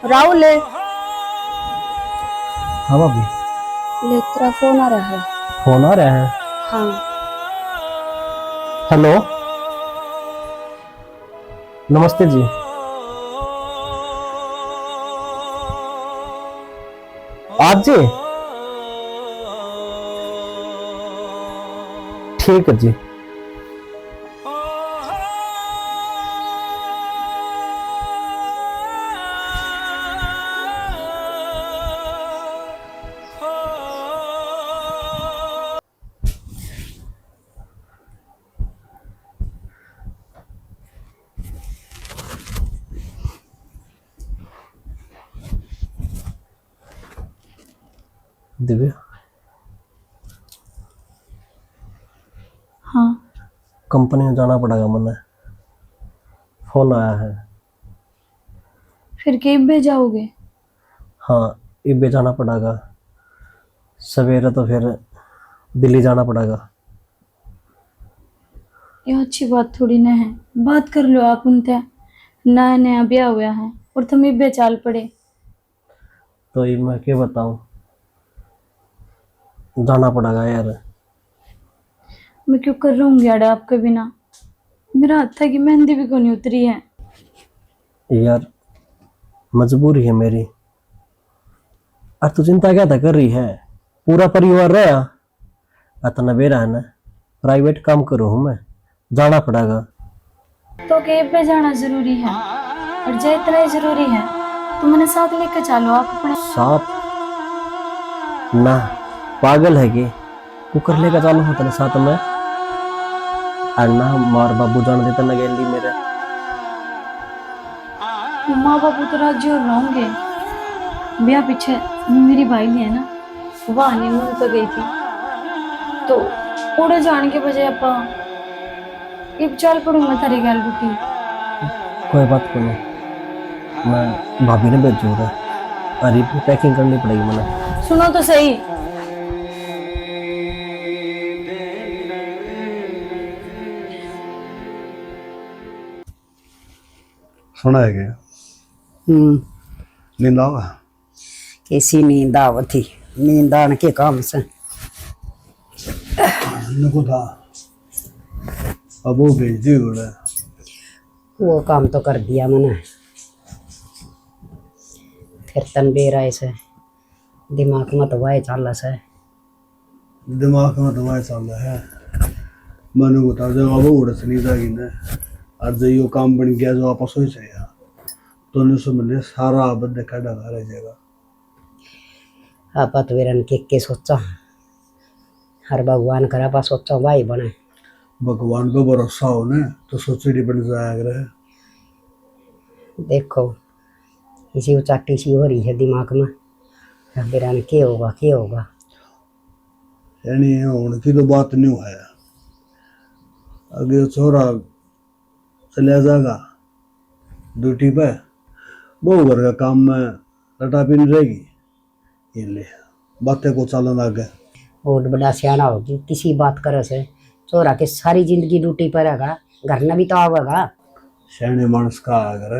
राहुल है। हाँ भाभी। ले तेरा फोन आ रहा है। फोन आ रहा है। हाँ। हेलो, नमस्ते जी। आज जी ठीक है जी। दिव्या, हाँ। कंपनी में जाना पड़ेगा, मैंने फोन आया है। फिर कैब में जाओगे? हाँ, इबे जाना पड़ेगा। सवेरे तो फिर दिल्ली जाना पड़ेगा। ये अच्छी बात थोड़ी ना है। बात कर लो आप उनसे। नया नया ब्याह हुआ है और तुम इब्बे चाल पड़े। तो ये मैं क्या बताऊं, जाना पड़ेगा यार। मैं क्यों कर रहूंगी अड़ा आपके बिना? मेरा हाथ की मेहंदी भी क्यों नहीं उतरी है? यार मजबूरी है मेरी। और तू चिंता क्या था कर रही है? पूरा परिवार रहा इतना बेरा है ना। प्राइवेट काम करूँ हूँ मैं, जाना पड़ेगा। तो कैब पे जाना जरूरी है और जो इतना ही जरूरी है तो मैंने साथ लेकर चलो आप अपने। साथ ना, पागल है कि कुकर लेकर चालू होता ना साथ में। और ना मार बाबू जान देता ना गेली मेरे। माँ बापू तो राजी और रहोगे। ब्याह पीछे मेरी भाई ने है ना, वह हनीमून पे गई थी तो उड़े जाने के बजाय अपा एक चाल पड़ूंगा थारी गल रुटी। कोई बात को नहीं, मैं भाभी ने भेजू रहा। अरे पैकिंग करनी पड़ेगी मैंने। सुनो तो सही। सुना है क्या? हम्म। नींद आवा? कैसी नींद आवती? नींद आने के काम से नको था, अब वो भेज दी बोले। वो काम तो कर दिया मैंने। फिर तन बेरा ऐसे दिमाग में तो वाई चाल से। दिमाग में दवाई चल रहा है। मैंने बता जब अब उड़ से नहीं जाएगी ना, और जो यो काम बन गया जो आपस हो चाहिए तो नहीं समझने सारा आबद देखा डगा रह जाएगा। आप तो वीरन के सोचा हर भगवान करा पा सोचा वाई बने। भगवान को भरोसा हो ना तो सोचड़ी बन जाएगा। देखो इसी उचाटी सी हो रही है दिमाग में। वीरन के होगा के होगा। यानी उनकी तो बात नहीं हुआ है। अगे छोरा चला जाएगा ड्यूटी पे, वो घर का काम में लटा पिन रहेगी। ये ले बातें को चालन आगे। बहुत बड़ा सियाना होगी किसी बात करे से। चोरा के सारी जिंदगी ड्यूटी पर रहेगा, घर न भी तो आवेगा। सियाने मानस का अगर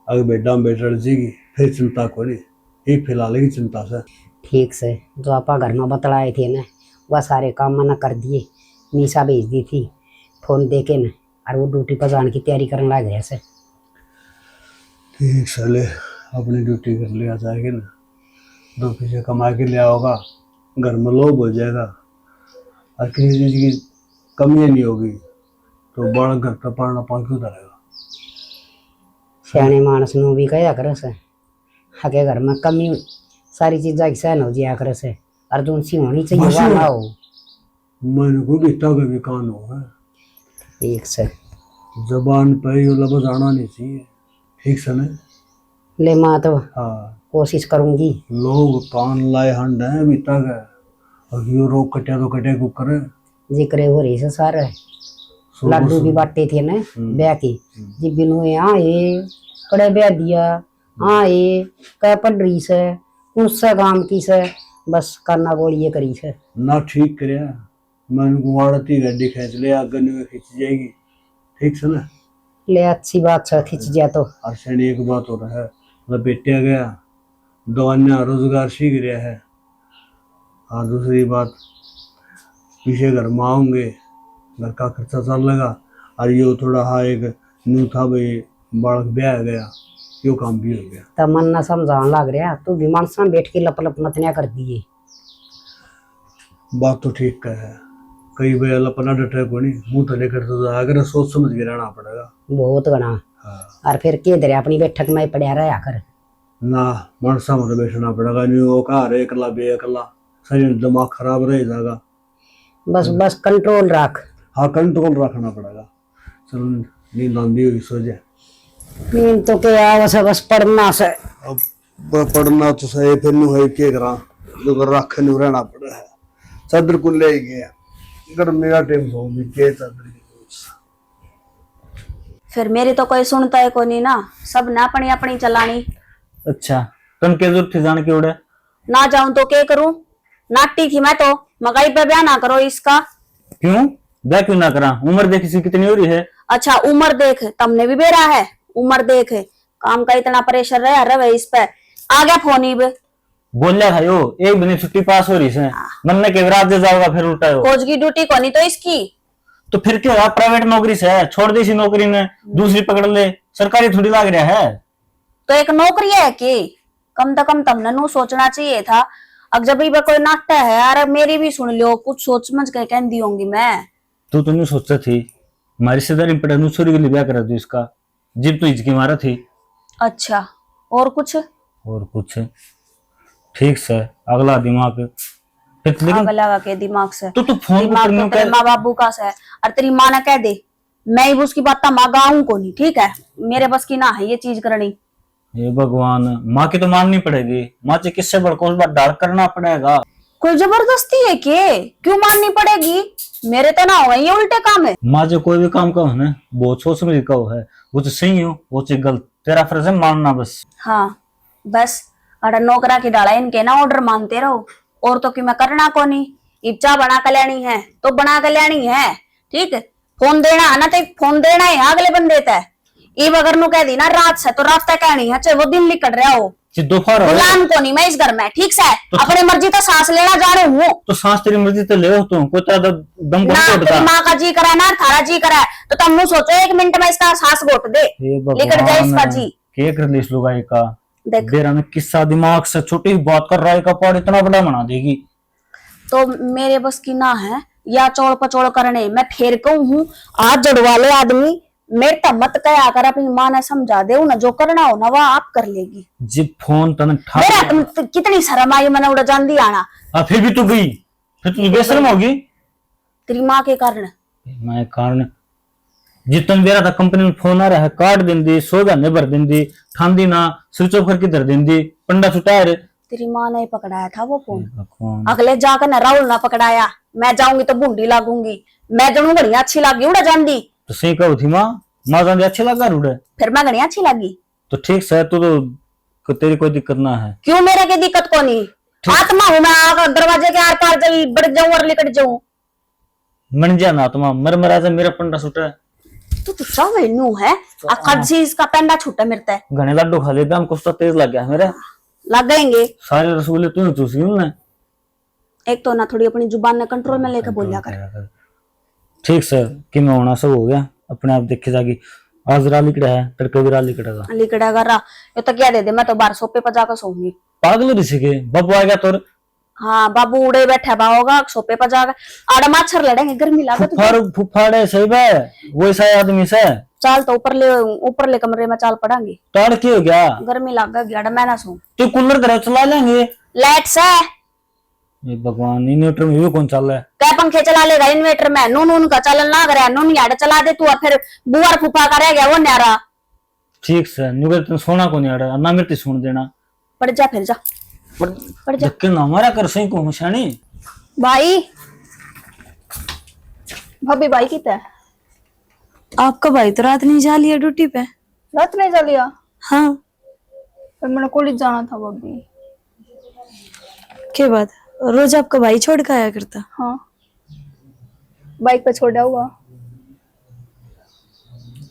अगर बेटा बेटा जीगी फिर चिंता को नहीं, एक फिलहाल की चिंता से। ठीक से जो आपा घर में बतलाए थे ना वह सारे काम मैंने कर दिए। निशा भेज दी थी फोन दे के न, और वो ड्यूटी पर जाने की तैयारी करने लग गया से। ठीक साले अपनी ड्यूटी कर लिया जाएगी ना, दो पैसे कमा के लिया होगा, घर में लोग हो जाएगा और किसी चीज की कमी नहीं होगी तो बड़ा घर का पढ़ना पा क्यों करेगा। सियाने मानस नु भी कहा करे से हके घर में कमी सारी चीज़ा की सहन हो जाया करे से। अर्जुन सी होनी चाहिए वह ना हो। मैंने को गीता का भी कान हो है। ठीक से जबान पे ये लफ्ज आना नहीं चाहिए। ठीक से नहीं ले माँ तो हाँ, कोशिश करूंगी। लोग कान लाए हंड है अभी तक है, और यो रोग कटे तो कटे को करे। जिक्र हो रही से सारे लड्डू भी बांटे थे ना ब्याह की। जी बिनु यहाँ ये कड़े ब्याह दिया हाँ ये कह पड़ रही से उससे काम की से बस करना बोली ये करी से ना ठीक करे। मैंने गुआड़ती गड्डी खींच ले आगे नहीं खींच जाएगी। ठीक से ना ले अच्छी बात है खिंच गया तो। और सैनी एक बात हो रहा है, लपेटा गया, दवाइयाँ रोजगार सीख रहा है। और दूसरी बात, पीछे घर में आऊंगे, घर का खर्चा चल लगा। और यो थोड़ा हाँ एक न्यू था भाई, बालक ब्याह गया, यो काम भी हो गया। तमन ना समझाने लग रहा, तू भी मानसा बैठ के लप लप नतनिया कर दिए। बात तो ठीक का है, कई बार अपना डटे को नहीं, मुंह तो लेकर तो अगर सोच समझ के रहना पड़ेगा। बहुत गना। हाँ। और फिर के दरे अपनी बैठक में पड़ा रहा कर ना मनसा में तो बैठना पड़ेगा, नहीं वो कहा रे अकला बे अकला, शरीर दिमाग खराब रह जाएगा। बस बस कंट्रोल रख। हाँ कंट्रोल रखना पड़ेगा। चलो नींद आंधी हुई, सो जाए। नींद तो क्या बस पढ़ना से। अब पढ़ना तो सही, फिर नु है क्या करा, जो रख नु रहना पड़ा है। चादर को ले गया, अगर मेरा टाइम सो भी के चादर की। फिर मेरी तो कोई सुनता है को नहीं ना, सब ना अपनी अपनी चलानी। अच्छा, तुम क्या जरूरत थी जाने की उड़े? ना जाऊं तो क्या करूं, नाटी थी मैं तो, मगाई पे ब्याह ना करो इसका। क्यों ब्याह क्यों ना करा? उम्र देख किसी कितनी हो रही है। अच्छा उम्र देख, तुमने भी बेरा है, उम्र देख काम का इतना प्रेशर रहा रहे इस पे। आ गया फोन ही बे। बोलिया था यो, एक महीने छुट्टी पास हो रही है, मन में के रात जाओगा फिर उल्टा हो। फौज की ड्यूटी को नहीं तो इसकी। तो फिर क्या हुआ, प्राइवेट नौकरी से है, छोड़ दी इसी नौकरी ने, दूसरी पकड़ ले, सरकारी थोड़ी लाग रहा है। तो एक नौकरी है कि कम से कम तुमने नु सोचना चाहिए था। अब जब भी कोई नाटक है यार, मेरी भी सुन लो, कुछ सोच समझ के कह दी होंगी मैं। तू तो नहीं सोचा थी हमारी रिश्तेदारी पड़ा नूसरी के लिए ब्याह करा दू इसका, जिब तो हिचकी मारा थी। अच्छा और कुछ? और कुछ ठीक से अगला दिमाग फिर, लेकिन लगा के दिमाग से तो फोन दिमाग तो तेरे माँ बाबू का से है। और तेरी माँ ने कह दे, मैं ही उसकी बात मांगाऊं को नहीं, ठीक है? मेरे बस की ना है ये चीज करनी। ये भगवान, माँ की तो माननी पड़ेगी, माँ से किससे बढ़कर उस बार डाल करना पड़ेगा। कोई जबरदस्ती है के? क्यों माननी पड़ेगी? मेरे तो ना हो ये उल्टे काम है। माँ जो कोई भी काम कहो ना, बहुत सोच समझ कहो है, वो तो सही हो वो चीज गलत, तेरा फर्ज है मानना बस। हाँ बस, अरे नौकरा की डाला इनके ना ऑर्डर मानते रहो, और तो कि मैं करना को नहीं। इच्छा बना कल्याणी है तो बना कल्याणी है, ठीक है? फोन देना है ना तो फोन देना है, अगले बंदे तय इब अगर नु कह दी ना रात से तो रात तक कहनी है, चाहे वो दिन निकल रहा हो। दोपहर हो गुलाम को नहीं मैं इस घर में, ठीक से? तो अपनी मर्जी तो सांस लेना जा रही हूँ। तो सांस तेरी मर्जी तो ले तू, कोई तेरा दम ना तेरी माँ का जी करा ना थारा जी करा है, तो तुम सोचो 1 मिनट में इसका सांस घोट दे, निकल जाए इसका जी। के कर ली इस लुगाई का देख बेरा में किस्सा दिमाग से छोटी बात कर रहा है, का पाड़ इतना बड़ा बना देगी। तो मेरे बस की ना है या चौड़ पचौड़ करने, मैं फिर कहूँ हूँ आज जड़वा ले आदमी, मेरे तो मत कया कर, अपनी माँ ने समझा दे ना, जो करना हो ना वह आप कर लेगी। जिब फोन तने मेरा तुम कितनी शर्म आई, मैंने उड़ा जान दी आना। फिर भी तू गई, फिर तू बेशर्म होगी तेरी माँ के कारण। मैं कारण जितन बेरा था कंपनी में फोन आ रहा है, काट देंदी, 100 घंटे भर देंदी, ठांदी ना स्विच ऑफ करके धर देंदी, पंडा छुटा रे। तेरी माँ ने पकड़ाया था वो फोन, अगले जाकर ना राहुल ना पकड़ाया। मैं जाऊंगी तो बूंदी लागूंगी, मैं जनू घड़िया अच्छी लगी उड़ा जान दी। तो सही कहो थी माँ जान अच्छे लगा रूढ़े, फिर मैं घड़िया अच्छी लगी तो ठीक से तू तो तेरी कोई दिक्कत ना है। क्यों मेरे के दिक्कत को नहीं? आत्मा हूं मैं, आकर दरवाजे के आर पार जल बढ़ जाऊं और लिकट जाऊं। मन जाना आत्मा मर मरा जा, मेरा पंडा छुटा तू सब वेन्यू है, अकड़ सी इसका पेंडा छूटा मिलता है। घने लड्डू खा लेते हमको तो तेज लग गया मेरे, लग गएंगे सारे रसगुल्ले तूने चूसी ना। एक तो ना थोड़ी अपनी जुबान ने कंट्रोल में लेकर बोलिया कर। ठीक सर कि मैं होना सब हो गया, अपने आप देखे जागी। आज रात लिकड़ा है, तड़के भी रात लिकड़ेगा। लिकड़ेगा रा ये तो क्या दे दे, मैं तो बाहर सोफे पर जाकर सोऊंगी। पागल ऋषि के बाबू आएगा तो हाँ बाबू उड़े बैठा बा होगा सोफे पर जाकर, आड़ा मच्छर लड़ेंगे, गर्मी लागत। फुफाड़े सही बा, वो ऐसा आदमी से चाल तो ऊपर ले कमरे में चाल पड़ांगे। ताड़ की हो गया, गर्मी लाग गया, आड़ा मैं ना सो। तो कूलर तरह चला लेंगे। लाइट से ये भगवान, इन्वर्टर में भी कौन चल रहा है? क्या पंखे चला लेगा इन्वर्टर में? नून का चलन ना करे, नून याड चला दे तू, फिर बुआर फूफा का रह गया वो न्यारा। ठीक से नुगर तुम सोना को नहीं आड़ा ना, मेरे सुन देना पड़ जा, फिर जा पड़ जा। धक्के ना हमारा कर सही को होशानी भाई भाभी भाई की तय आपका भाई तो रात नहीं जा लिया ड्यूटी पे? रात नहीं जा लिया? हाँ पर मैंने कॉलेज जाना था भाभी। के बाद रोज आपका भाई छोड़ के आया करता? हाँ बाइक पे छोड़ा हुआ।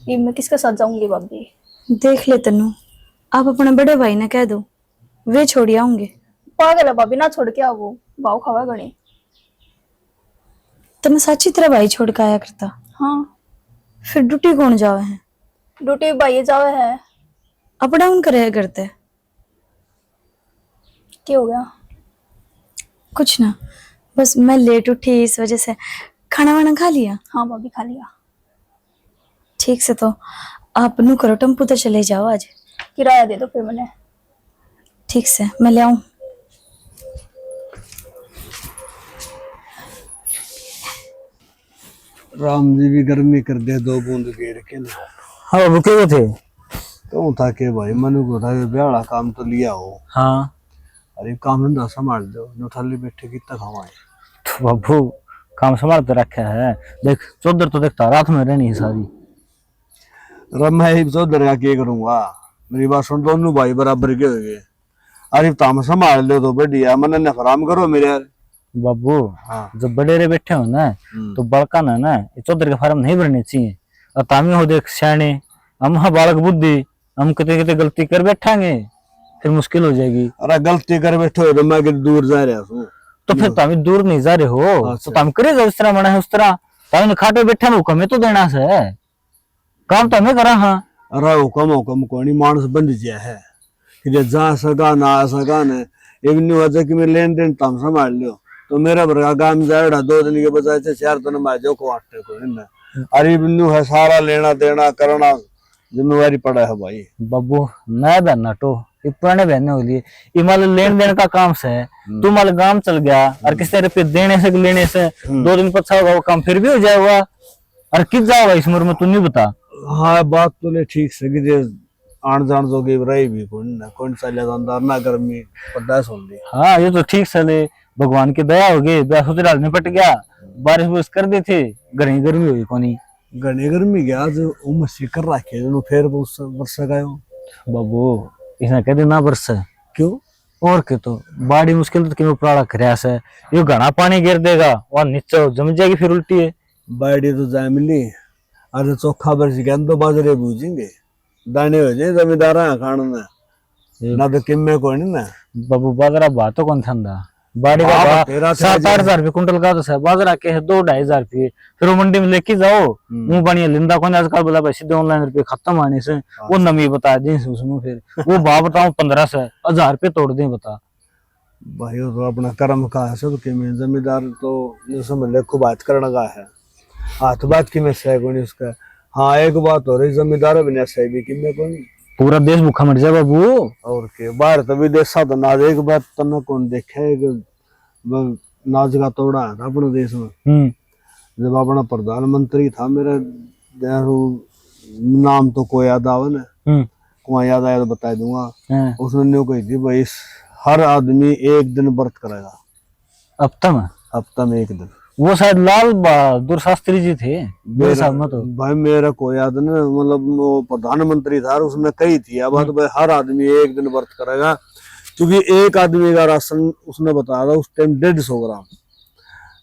ये मैं किसके साथ जाऊंगी भाभी? देख ले तनु, आप अपने बड़े भाई ने कह दो, वे छोड़ आऊंगे। पागल है भाभी, ना छोड़ के आओ, वो भाव खावा गणी। तो मैं सच्ची तरह भाई छोड़ के आया करता। हाँ, फिर ड्यूटी कौन जावे है? ड्यूटी भाई जावे है। अप डाउन करे करते। क्या हो गया? कुछ ना, बस मैं लेट उठी इस वजह से। खाना वाना खा लिया? हाँ भाभी, खा लिया। ठीक से, तो आप नू करो, टेम्पू तो चले जाओ आज। किराया दे दो फिर मैंने। ठीक से, मैं ले आऊं। राम जी भी गर्मी कर दे, 2 बूंद गेर के ना। हाँ बाबू क्यों थे? कहूँ था कि भाई मनु को था कि ब्याह वाला काम तो लिया हो, हाँ अरे काम धंधा संभाल दो, न थाली बैठे कितना खावाए। तो बाबू काम संभाल के रखा है। देख चौधर तो देखता रात में रहनी है सारी। रब मैं ही चौधर का क्या करूंगा, मेरी बात सुन, दोनों भाई बराबर के हो गए। अरे ताम संभाल लो तो बढ़िया, मन ने फराम करो मेरे यार। बाबू हाँ। जब बड़े रे बैठे हो ना तो बड़का ना ये चौधर के फार्म नहीं भरने चाहिए। और तामी हो देख सियाने, हम हाँ बालक बुद्धि, हम कितने कितने गलती कर बैठेंगे, फिर मुश्किल हो जाएगी। अरे गलती कर बैठे हो तो मैं कि दूर जा रहा हूँ। तो फिर तामी दूर नहीं जा रहे हो अच्छा। तो तामी करेगा उस तरह मना है उस तरह। तामी खाटे बैठे में हुक्म तो देना से काम तो हमें करा। हाँ अरे हुक्म कोई नहीं, मानस बंद जिया है कि जे जा सका ना आ सका न, एक न्यू है कि मैं लेन देन ताम संभाल लियो तो मेरा भरगा काम जाएगा 2 दिन के बजाय से 4 दिन में जो को आटे को ना। अरे न्यू है सारा लेना देना करना जिम्मेवारी पड़ा है भाई। बाबू नया बहन नाटो ये पुराने बहने हो लिए, ये मान लेन देन का काम से तू मान गांव चल गया और किसी रुपये देने से लेने से 2 दिन पछा होगा वो काम फिर भी हो जाएगा। और किस जाओगा इस उम्र में तू नहीं बता। हाँ बात तो ले ठीक से कि जे आन जान जो गई रही भी कौन सा ले अंदर ना गर्मी बर्दाश्त हो ली। हाँ ये तो ठीक चले, भगवान की दया हो गई, ससुराल निपट गया, बारिश बुरिश कर दी थी, गर्मी गर्मी हुई कोनी। घनी गर्मी गया आज उम्र सिकर रखे जो फिर वर्षा गयो। बाबू इसने कह दी ना बरस क्यों? और के तो बाड़ी मुश्किल तो क्यों प्राड़ा खरियास है, ये घना पानी गिर देगा और नीचे जम जाएगी फिर उल्टी है। बाड़ी तो जाए मिली, अरे चोखा बरस गया तो बाजरे बूझेंगे, दाने हो जाए जमींदार खाने में ना तो किम्मे को नहीं ना। बाबू बाजरा बातों कौन था बाड़ी का हाँ, भाव तेरा 7-8 हजार रुपये कुंटल का तो है, बाजरा के है 2-2.5 हजार रुपये, फिर वो मंडी में लेके जाओ मुंह बनिया लिंदा कौन आजकल बोला भाई सीधे ऑनलाइन रुपये खत्म आने से वो नमी बता दी उसमें, फिर वो भाव बताऊं 15 से 1000 रुपये तोड़ दें बता। भाई वो तो अपना कर्म का है सब, कि जमींदार तो ये समझ ले खूब बात करने का है, हाथ बात की में सह को नहीं उसका। हाँ एक बात हो रही, जमींदार भी नहीं सह कि मैं को नहीं, पूरा देश भूखा मर जाए बाबू। और के बाहर तो विदेशा तो नाज एक बात तना कौन देखे नाज का तोड़ा है अपने देश में। जब अपना प्रधानमंत्री था मेरा नाम तो को याद आवे ना, को याद आया तो बता दूंगा, उसने न्यू कही थी भाई हर आदमी 1 दिन व्रत करेगा हफ्ता में 1 दिन। वो शायद लाल बहादुर शास्त्री जी थे मेरे साथ में। तो भाई मेरा को याद नहीं, मतलब वो प्रधानमंत्री था उसने कही थी अब तो भाई हर आदमी 1 दिन व्रत करेगा, क्योंकि एक आदमी का राशन उसने बताया था उस टाइम 150 ग्राम,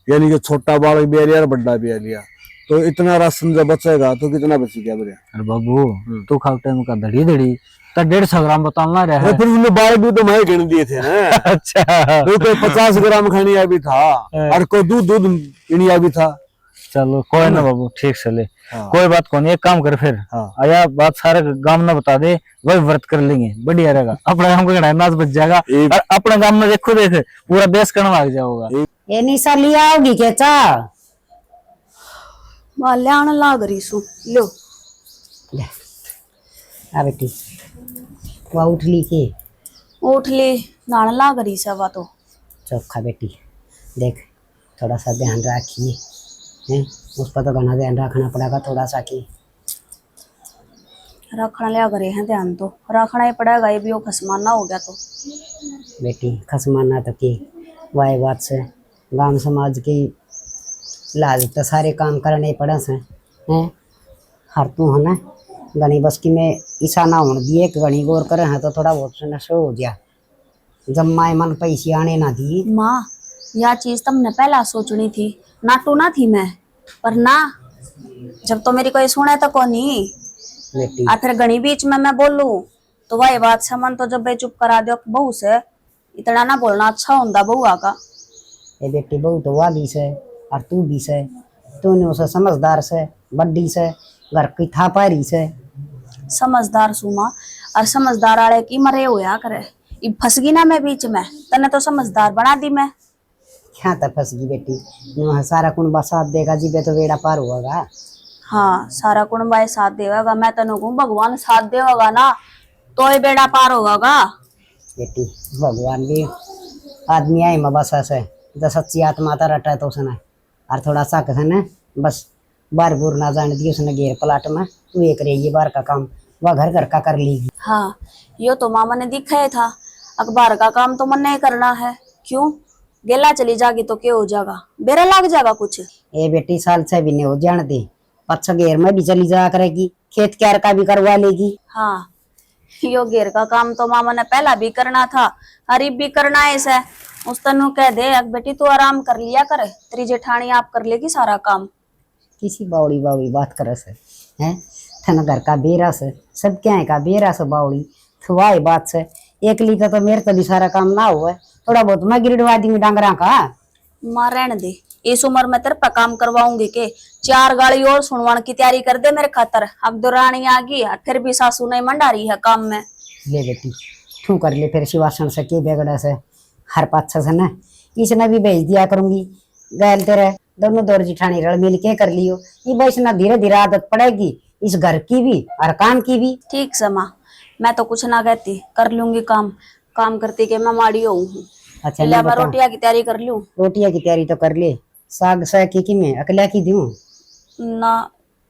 यानी कि छोटा बालक भी आ लिया और बड़ा भी आ लिया, तो इतना राशन जब बचेगा तो कितना बचेगा बढ़िया। अरे बाबू तू खाओ टाइम का धड़ी धड़ी तो 150 ग्राम बताना रहा है। फिर उन्होंने बालक भी तो मैं गिन दिए थे ना। अच्छा तो कोई 50 ग्राम खानिया भी था और कोई दूध पीनिया भी था। चलो कोई ना बाबू ठीक चले, हाँ। कोई बात को नहीं, एक काम कर फिर हाँ। आया बात सारे गांव में बता दे, वही व्रत कर लेंगे बढ़िया रहेगा, अपना गांव का नाच बच जाएगा और अपने गांव में देखो देख पूरा देश करने लग जाओगा। ये निशा लिया आओगी क्या चा? ले आने लाग रही सू, लो ले आ बेटी, वह उठ ली के? उठ ले, नाने लाग रही सवा तो। चौखा बेटी देख थोड़ा सा ध्यान रखिए, हैं उस पर तो घना ध्यान रखना पड़ेगा थोड़ा सा की। रखना लिया करे हैं ध्यान तो रखना ही पड़ेगा, ये भी वो खसमाना हो गया तो। बेटी खसमाना तो की वाई बात से गांव समाज की लाज तो सारे काम करने पड़े से हैं, हर तू है ना गणी बस की में ईसा ना होने दिए कि गणी गौर करे हैं तो थोड़ा बहुत से नशो हो गया, जब माए मन पैसे आने ना दी। माँ यह चीज तुमने पहला सोचनी थी, नाटू ना थी मैं, पर ना जब तो मेरी कोई सुने तो कौन नहीं बेटी और फिर गणी बीच में मैं बोलूं तो वही बात से मन तो जब भाई चुप करा दो बहू से, इतना ना बोलना अच्छा होता बहुआ का। ये बेटी बहू तो वाली से और तू भी से, तूने उसे समझदार से बड्डी से घर की था पारी से। समझदार सुमा और समझदार आले की मरे होया करे, अब फंस गई ना मैं बीच में, तने तो समझदार बना दी मैं। क्या तक फंस गई बेटी, वहाँ सारा कुंबा साथ देगा जीबे तो बेड़ा पार होगा। हाँ सारा कुंबा साथ देगा, मैं तनु कहूँ भगवान साथ देगा ना तो ही बेड़ा पार होगा। बेटी भगवान भी आदमी आए में बस ऐसे तो सच्ची आत्मा तो रटा तो उसने और थोड़ा सा कहे ना बस बार बुर ना जाने दी उसने घेर पलाट में, तू एक रही बार का काम वह घर का कर लेगी। हाँ यो तो मामा ने दिखाया था, अखबार का काम तो मन नहीं करना है, क्यों गेला चली जागी तो क्या हो जाएगा, बेरा लग जाएगा कुछ। ए बेटी साल 6 महीने हो जाने दे, 5-6 घेर में भी चली जाया करेगी, खेत क्यार का भी करवा लेगी। हाँ यो घेर का काम तो मामा ने पहला भी करना था, हरीब भी करना है इसे। उस तनु कह दे अब बेटी तू आराम कर लिया करे, तेरी जेठानी आप कर लेगी सारा काम। किसी बावड़ी बावड़ी बात करे से हैं, थन घर का बेरा से सब क्या है का बेरा से बावड़ी थुआई बात से एक ली का तो मेरे तो भी सारा काम ना हुआ, थोड़ा बहुत मैं गिरडवा दी डांगरा का। मां रहने दे, इस उम्र में तेरे पे काम करवाऊंगी के 4 गाड़ी और सुनवान की तैयारी कर दे मेरे खातर। अब दो रानी आ गई फिर भी सासू नहीं मंडा रही है काम में। ले बेटी तू कर ले फिर शिवासन से के बेगड़ा से हर पाछा से ना इसने भी भेज दिया करूंगी, गैल तेरे दोनों दौर जिठानी रल मिल के कर लियो, ये बस ना धीरे धीरे आदत पड़ेगी इस घर की भी और काम की भी। ठीक से माँ, मैं तो कुछ ना कहती, कर लूंगी काम, काम करती के मैं माड़ी हूँ। अच्छा ले मैं रोटियां की तैयारी कर लूं। रोटियां की तैयारी तो कर ले, साग साग की मैं अकला की दूं ना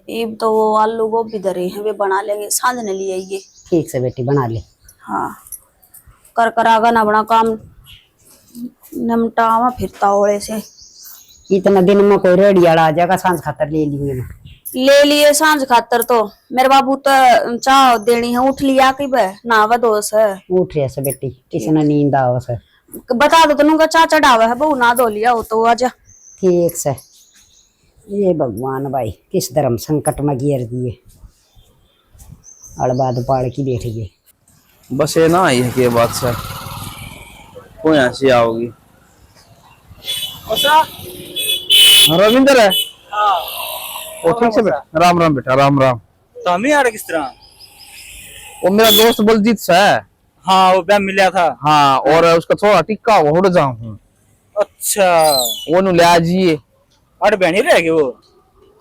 अब तो वो आलू गोभी धरे हैं वे बना लेंगे, सांझ ने लिए ये। ठीक से बेटी बना ले। हाँ कर कर आगा ना बना काम निमटावा फिरता ओले से। इतना दिन में कोई रेडी आ जाएगा सांझ खातर ले लिए मैं। ले लिए सांझ खातर तो मेरे बाबू तो चाह देनी है, उठ लिया कि बे नावा दोस है। उठ रहे से बेटी किसने नींद आओ से बता दो तुमका चाह चढ़ावा है बहू ना धो लिया हो तो आजा। ठीक से। ये भगवान भाई किस धर्म संकट में गिर दिए, अड़बाद पाड़ की बैठ गए। बस ये ना ये के बात से कोई ऐसी आओगी। रविंदर है वो ठीक से बेटा, राम राम बेटा, राम राम। तो हम ही आ रहे किस तरह? वो मेरा दोस्त बलजीत सा है। हाँ वो बैम मिला था। हाँ और उसका थोड़ा टिक्का उड़ जाऊं। अच्छा वो नु ले आजिए। अरे बहनी रहेगी वो?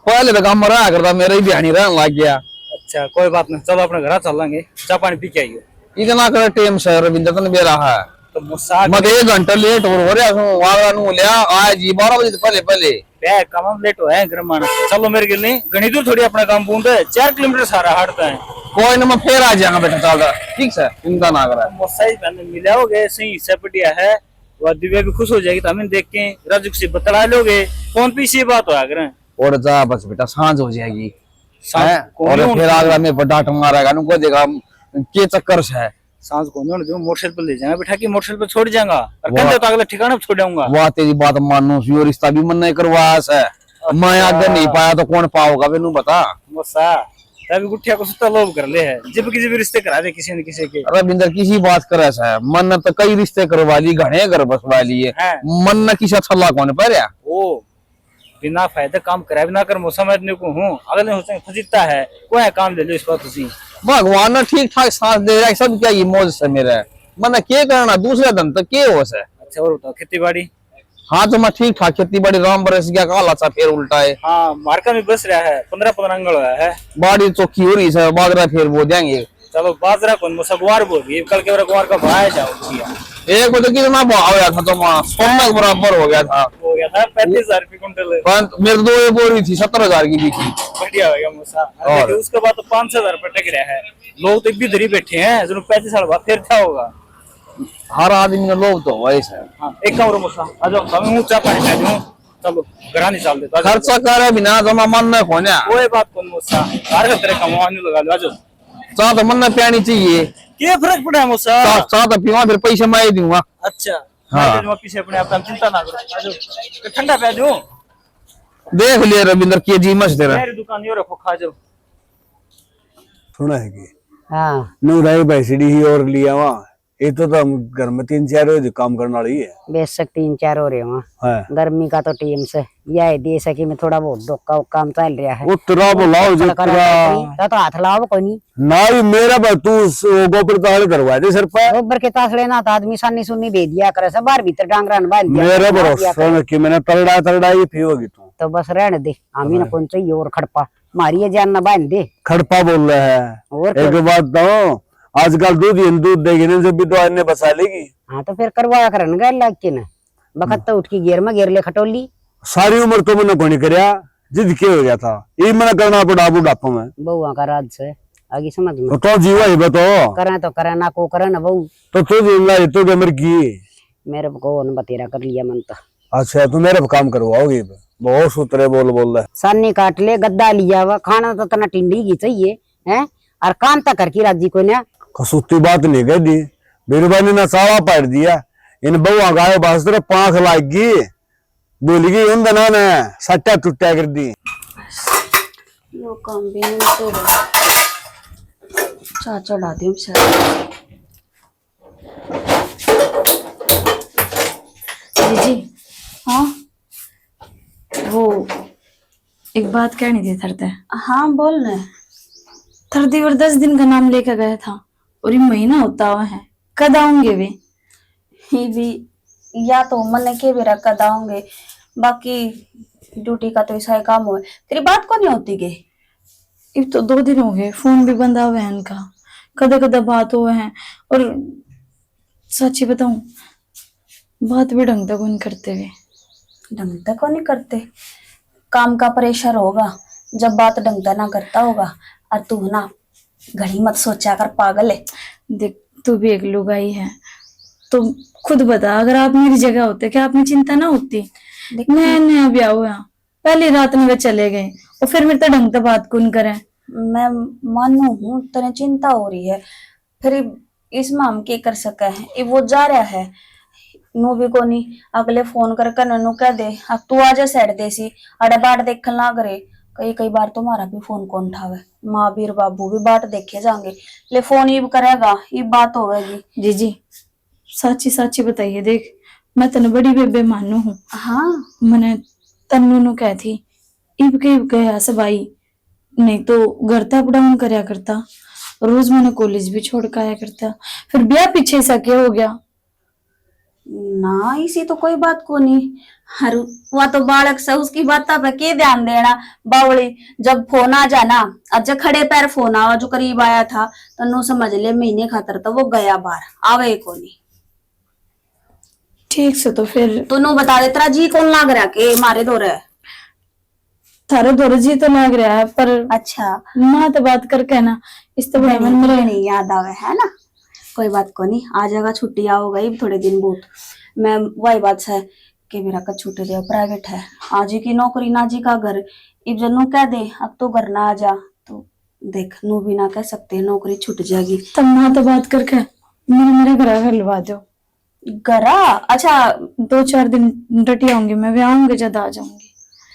पहले तो काम रहा करता, मेरा ही बहनी रहने लग गया। अच्छा कोई बात नहीं, चलो अपने घर चलेंगे, चाय पानी पी के आइए। इतना कर टाइम से रविंदर तन बेरा है तो मुझसा मत 1 घंटा लेट हो रहा है। वाला नु ले आज जी 12 बजे पहले पहले बे काम लेट हो है घर माना। चलो मेरे के लिए गणी दूर थोड़ी अपना काम बूंद है, 4 किलोमीटर सारा हटता है। कोई ना मैं फिर आ जाऊंगा बेटा, चल ठीक से चिंता ना करा। मुझसा ही पहले मिला होगे सही से बढ़िया है, वह दिव्या भी खुश हो जाएगी तो हमें देख के राजू से बतला लोगे कौन पीछे बात हो अगर। और जा बस बेटा सांझ हो जाएगी कौन और फिर आगरा में बड़ा मारेगा नु को देखा के चक्कर से है। सांझ को जो मोटरसाइकिल पर ले जाएगा बिठा के, मोटरसाइकिल पर छोड़ जाऊंगा और कल तो अगले ठिकाना पे छोड़ जाऊंगा। वाह तेरी बात मानो, यो रिश्ता भी मन नहीं करवाया है। मैं आगे नहीं पाया तो कौन पाओगा मेनू बता। मुझसा तभी गुठिया को सुता लोभ कर ले है, जब किसी भी रिश्ते करा दे किसी न किसी के। रविंदर किसी बात करे है, मन तो कई रिश्ते करवा ली, घने घर बसवा लिए, मन न किसी अच्छा कौन पर ओ बिना फायदे काम करा भी ना कर समझने को हूँ, अगले हो फजीता है कोई काम ले लो इस बात तुसी। भगवान ने ठीक ठाक सांस दे रहा है, सब क्या ये मौज से मेरा मन क्या करना दूसरे दिन तक के हो से। अच्छा और बताओ खेती बाड़ी? हाँ तो मैं ठीक ठाक खेती बाड़ी राम बरस गया काला सा फिर उल्टा है। हाँ मार्का में बस रहा है, 15-15 अंगल है बाड़ी चौकी हो रही है, बाजरा फिर वो देंगे। चलो बाजरा कौन मुझसे गुआर बोल गई, कल के गुआर का भाया जाओ। एक बजे कितना भाव आया था तो मां सोना बराबर हो गया था, हो गया था 35,000 रुपये कुंटल। मेरे 2 बोरी थी 17,000 की बिकी। बढ़िया हो गया मुझसा। उसके बाद तो 5,000 रुपये टक रहा है, लोग तो इतनी दरी बैठे हैं जो 35 साल बाद फिर क्या होगा। हर आदमी ने लोग तो वैसे है। हाँ एक काम मुझसा आ जाओ, हमें ऊंचा पानी पी दूं, चलो घर नहीं चल देता खर्चा करे बिना जमा मन में खोने कोई बात कौन मुझसा, घर का तेरे कमाने लगा लो। आ जाओ चाह तो मन में प्यानी चाहिए, क्या फर्क पड़ा है मुझसा? चाह तो पीवा फिर पैसे मैं ही दूंगा। अच्छा हाँ। मैं पीछे अपने आप चिंता ना करो, आ जाओ ठंडा पै दूं। देख लिए रविंदर के जी मच दे रहा मेरी दुकान यो रखो, खा जाओ। सुना है कि हाँ न्यू राई भैंसड़ी ही और लिया वहाँ। ये तो हम घर में 3-4 रोज काम करने वाली है। बेशक 3-4 हो रहे वहाँ। है गर्मी का तो टीम से यह देश है कि मैं थोड़ा बहुत डोका काम चल रहा है। उतरा बुलाओ जितना तो हाथ लाओ कोई नहीं। ना ही मेरा तू गोबर ताड़ करवा दे सर पे। गोबर के तासड़े ना तो आदमी सानी सुनी भेज दिया करे सब बाहर भीतर डांगरा बांध दिया मेरा भरोसा कि मैंने तलड़ा ये फी होगी तू तो बस रहने दे। हमी ना कौन चाहिए और खड़पा मारिए जान ना बांध दे। खड़पा बोल रहा है। और एक बात तो आजकल दूध देगी ना जब भी तो ने बसा लेगी। हाँ तो फिर करवाया करन गए लाग के ना बखत तो उठ की घेर में घेर ले खटोली। सारी उम्र तो मैंने कोनी करया जिद के हो गया था ये मैंने करना पड़ा बुढ़ापा में। बहुआ का राज से आगे समझ में तो जीवा ही बताओ करे तो करे ना को करे ना बहू तो जीवना ये तो डमर की मेरे को न बतेरा कर लिया मन तो। अच्छा तू मेरे काम करवाओगी बहुत सूत्रे बोल रहा है। सानी काट ले गद्दा लिया हुआ खाना तो तना टिंडी की चाहिए है और काम तक करके राजी को ना कसूती बात नहीं कह दी बीरबानी ने सावा पाड़ दिया इन बहुआ गाय बास्तर पांख लाग गई बोल गई उन दना ने सट्टा टुट्टा कर दी। यो काम भी नहीं तो चाचा चढ़ा दियो शायद। जी हाँ वो एक बात कहनी थी थरते। हाँ बोल रहे। थरदी और 10 दिन का नाम लेकर गया था और ये महीना होता हुआ है कद आऊंगे वे। ही भी या तो मन के भी रख दाऊंगे बाकी ड्यूटी का तो ऐसा ही काम हो। तेरी बात को नहीं होती गे। अब तो 2 दिन हो गए फोन भी बंद हुआ है इनका कदा कदा बात हुआ है और सच्ची बताऊं बात भी ढंग तक नहीं करते वे। ढंग तक को नहीं करते काम का प्रेशर होगा जब बात ढंग तक ना करता होगा। और तू ना घड़ी मत सोचा कर पागल है। देख तू भी एक लुगाई है तो खुद बता अगर आप मेरी जगह होते क्या आपने चिंता ना होती। नया नया ब्याह हुआ पहली रात में वे चले गए और फिर मेरे तो ढंग तक बात कौन करे। मैं मानू हूँ तेरे चिंता हो रही है फिर इसमें हम क्या कर सके हैं। ये वो जा रहा है नो भी को नहीं अगले फोन करके ननू कह दे अब तू आजा साइड देसी अड़े बाट देखने लाग रहे। कई बार तुम्हारा भी फोन कौन उठावे माँ बीर बाबू भी बाट देखे जाएंगे ले फोन ये करेगा ये बात होगी। जी साची साची बताइए देख मैं तन बड़ी बेबे मानू हूँ। हाँ मैंने तन्नू नु कह थी इब के गया सब आई नहीं तो घर तक अप डाउन करया करता रोज मैंने कॉलेज भी छोड़ के आया करता फिर ब्याह पीछे सा क्या हो गया। ना इसी तो कोई बात को नहीं हर वह तो बालक से उसकी बात पे के ध्यान देना बावली जब फोन आ जाना आज खड़े पैर फोन आवा जो करीब आया था तो नो समझ ले महीने खातर तो वो गया बाहर आवे को नहीं। ठीक से तो फिर तो नो बता दे तेरा जी कौन लाग रहा के मारे दो रहे थारे दौर जी तो लग रहा है पर अच्छा माँ तो बात करके ना इस तो बड़ा मन मेरे नहीं याद आवे है ना। कोई बात को नहीं आ जाएगा छुट्टी आओ गई थोड़े दिन बहुत मैं वही बात है कि मेरा का छुट्टी दिया प्राइवेट है आज की नौकरी ना जी का घर इब जनु कह दे अब तो घर ना आ जा तो देख नू भी ना कह सकते नौकरी छूट जाएगी। तब माँ तो बात करके मेरे घर हलवा दो गरा अच्छा 2-4 दिन डटी आऊंगी मैं वे आऊंगी जब आ जाऊंगी।